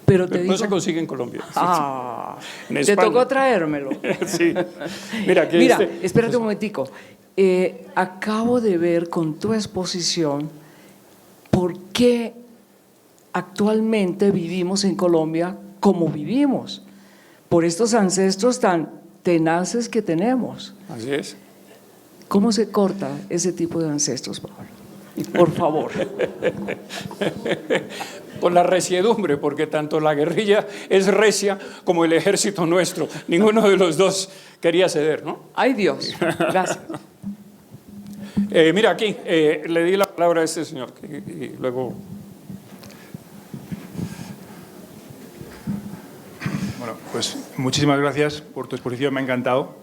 Pero te digo, no se consigue en Colombia. En te España. tocó traérmelo. Sí. Mira, aquí Mira, espérate un momentico. Acabo de ver con tu exposición por qué actualmente vivimos en Colombia como vivimos, por estos ancestros tan tenaces que tenemos. Así es. ¿Cómo se corta ese tipo de ancestros, Pablo? Por favor. Con la resiedumbre, porque tanto la guerrilla es recia como el ejército nuestro. Ninguno de los dos quería ceder, ¿no? Ay, Dios. Gracias. Mira aquí, le di la palabra a este señor y luego... Bueno, pues muchísimas gracias por tu exposición, me ha encantado.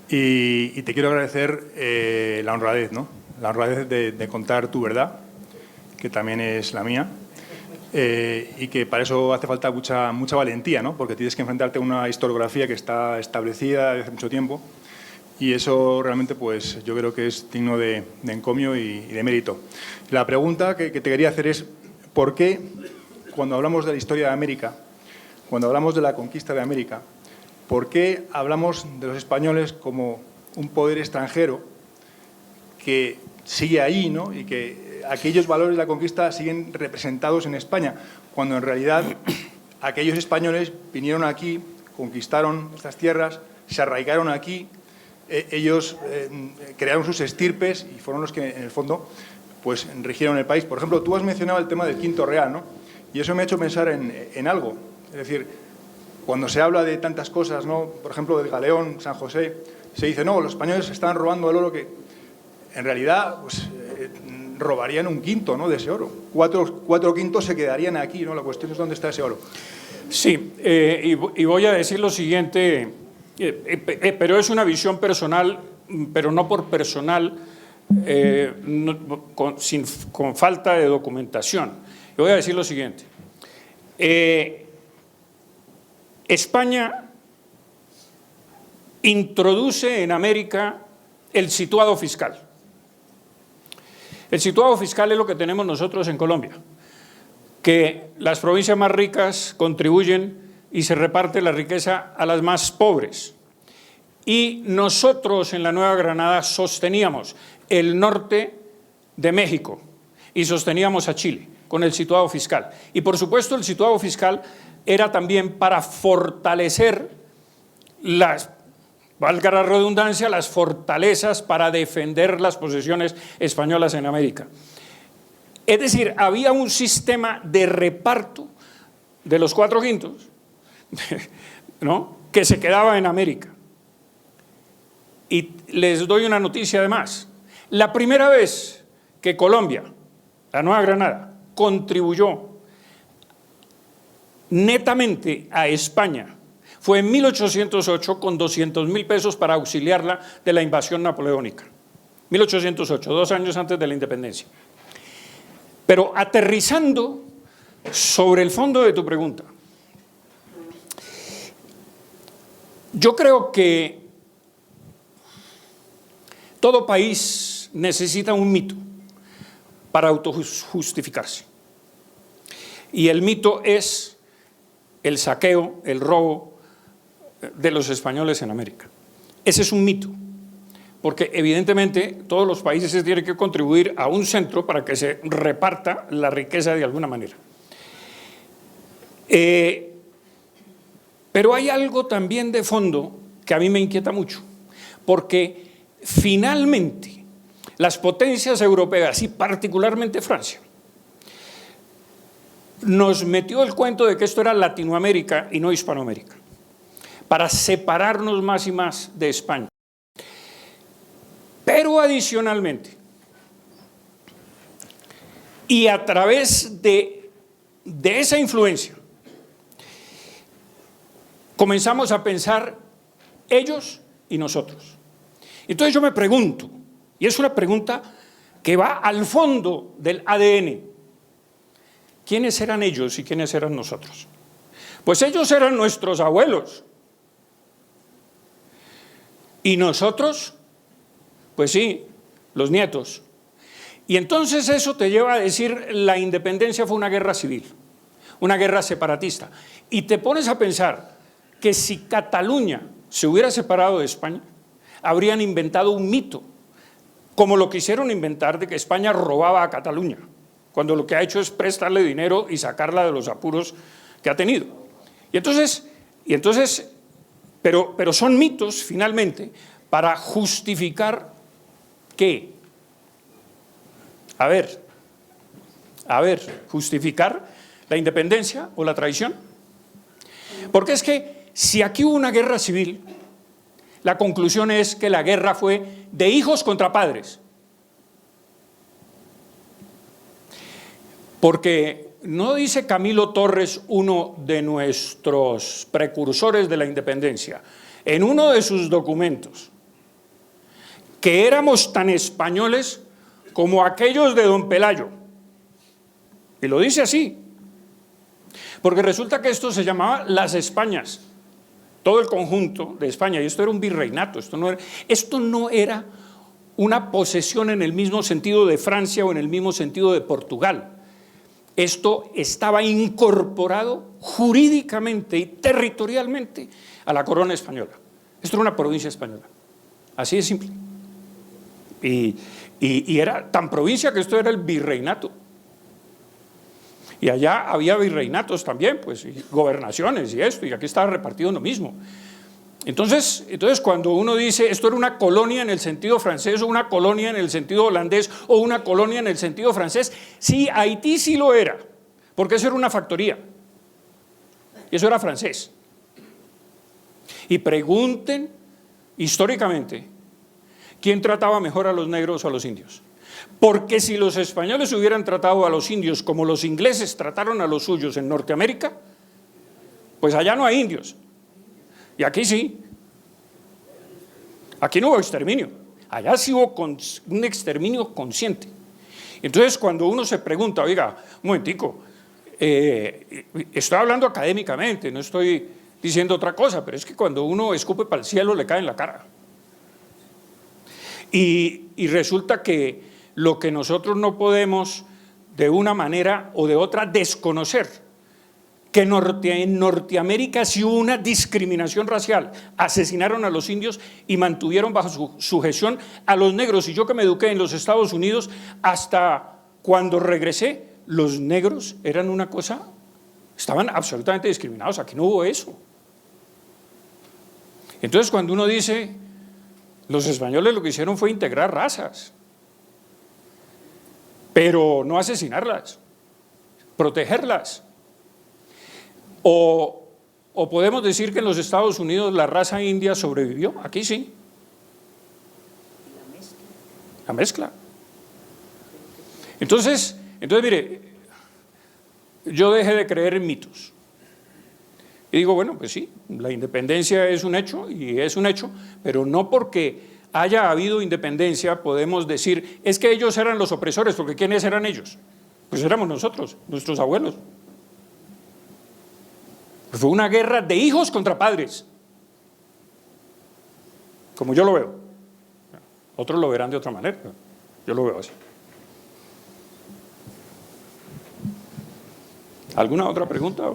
Y te quiero agradecer la honradez, ¿no? La honradez de contar tu verdad, que también es la mía. Y que para eso hace falta mucha valentía, ¿no? Porque tienes que enfrentarte a una historiografía que está establecida desde hace mucho tiempo. Y eso realmente, pues, yo creo que es digno de encomio y de mérito. La pregunta que te quería hacer es, ¿por qué cuando hablamos de la historia de América, cuando hablamos de la conquista de América, por qué hablamos de los españoles como un poder extranjero que sigue ahí, ¿no? Y que aquellos valores de la conquista siguen representados en España, cuando en realidad aquellos españoles vinieron aquí, conquistaron estas tierras, se arraigaron aquí, ellos crearon sus estirpes y fueron los que, en el fondo, pues regieron el país. Por ejemplo, tú has mencionado el tema del Quinto Real, ¿no? Y eso me ha hecho pensar en algo. Es decir, cuando se habla de tantas cosas, ¿no? Por ejemplo, del Galeón, San José, se dice, no, los españoles están robando el oro, que en realidad pues, robarían un quinto, ¿no?, de ese oro. Cuatro quintos se quedarían aquí, ¿no? La cuestión es dónde está ese oro. Sí, y voy a decir lo siguiente, pero es una visión personal, pero no por personal, con falta de documentación. Yo voy a decir lo siguiente. España introduce en América el situado fiscal. El situado fiscal es lo que tenemos nosotros en Colombia, que las provincias más ricas contribuyen y se reparte la riqueza a las más pobres. Y nosotros en la Nueva Granada sosteníamos el norte de México y sosteníamos a Chile con el situado fiscal. Y por supuesto el situado fiscal era también para fortalecer las, valga la redundancia, las fortalezas para defender las posesiones españolas en América. Es decir, había un sistema de reparto de los 4 quintos, ¿no?, que se quedaba en América. Y les doy una noticia además. La primera vez que Colombia, la Nueva Granada, contribuyó netamente a España fue en 1808 con 200.000 pesos para auxiliarla de la invasión napoleónica. 1808, 2 años antes de la independencia. Pero aterrizando sobre el fondo de tu pregunta, yo creo que todo país necesita un mito para autojustificarse. Y el mito es el saqueo, el robo de los españoles en América. Ese es un mito, porque evidentemente todos los países tienen que contribuir a un centro para que se reparta la riqueza de alguna manera. Pero hay algo también de fondo que a mí me inquieta mucho, porque finalmente las potencias europeas y particularmente Francia nos metió el cuento de que esto era Latinoamérica y no Hispanoamérica, para separarnos más y más de España. Pero adicionalmente, y a través de esa influencia, comenzamos a pensar ellos y nosotros. Entonces yo me pregunto, y es una pregunta que va al fondo del ADN. ¿Quiénes eran ellos y quiénes eran nosotros? Pues ellos eran nuestros abuelos. Y nosotros, pues sí, los nietos. Y entonces eso te lleva a decir, la independencia fue una guerra civil, una guerra separatista. Y te pones a pensar que si Cataluña se hubiera separado de España, habrían inventado un mito, como lo quisieron inventar de que España robaba a Cataluña, cuando lo que ha hecho es prestarle dinero y sacarla de los apuros que ha tenido. Pero son mitos, finalmente, para justificar ¿qué? A ver, justificar la independencia o la traición. Porque es que si aquí hubo una guerra civil, la conclusión es que la guerra fue de hijos contra padres. Porque no dice Camilo Torres, uno de nuestros precursores de la independencia, en uno de sus documentos, que éramos tan españoles como aquellos de don Pelayo. Y lo dice así, porque resulta que esto se llamaba las Españas, todo el conjunto de España, y esto era un virreinato, esto no era una posesión en el mismo sentido de Francia o en el mismo sentido de Portugal. Esto estaba incorporado jurídicamente y territorialmente a la corona española. Esto era una provincia española, así de simple. Y era tan provincia que esto era el virreinato. Y allá había virreinatos también, pues, y gobernaciones y esto, y aquí estaba repartido lo mismo. Entonces cuando uno dice esto era una colonia en el sentido francés, o una colonia en el sentido holandés, o una colonia en el sentido francés, sí, Haití sí lo era, porque eso era una factoría, y eso era francés. Y pregunten históricamente, ¿quién trataba mejor a los negros o a los indios? Porque si los españoles hubieran tratado a los indios como los ingleses trataron a los suyos en Norteamérica, pues allá no hay indios. Y aquí sí. Aquí no hubo exterminio. Allá sí hubo un exterminio consciente. Entonces, cuando uno se pregunta, oiga, un momentico, estoy hablando académicamente, no estoy diciendo otra cosa, pero es que cuando uno escupe para el cielo le cae en la cara. Y resulta que lo que nosotros no podemos, de una manera o de otra, desconocer, que en Norteamérica sí hubo una discriminación racial, asesinaron a los indios y mantuvieron bajo su sujeción a los negros. Y yo que me eduqué en los Estados Unidos, hasta cuando regresé, los negros eran una cosa, estaban absolutamente discriminados, aquí no hubo eso. Entonces cuando uno dice, los españoles lo que hicieron fue integrar razas, pero no asesinarlas, protegerlas. O podemos decir que en los Estados Unidos la raza india sobrevivió, aquí sí. La mezcla. Entonces mire, yo dejé de creer en mitos. Y digo, bueno, pues sí, la independencia es un hecho, y es un hecho, pero no porque haya habido independencia podemos decir, es que ellos eran los opresores, porque ¿quiénes eran ellos? Pues éramos nosotros, nuestros abuelos. Fue una guerra de hijos contra padres, como yo lo veo. Otros lo verán de otra manera, yo lo veo así. ¿Alguna otra pregunta?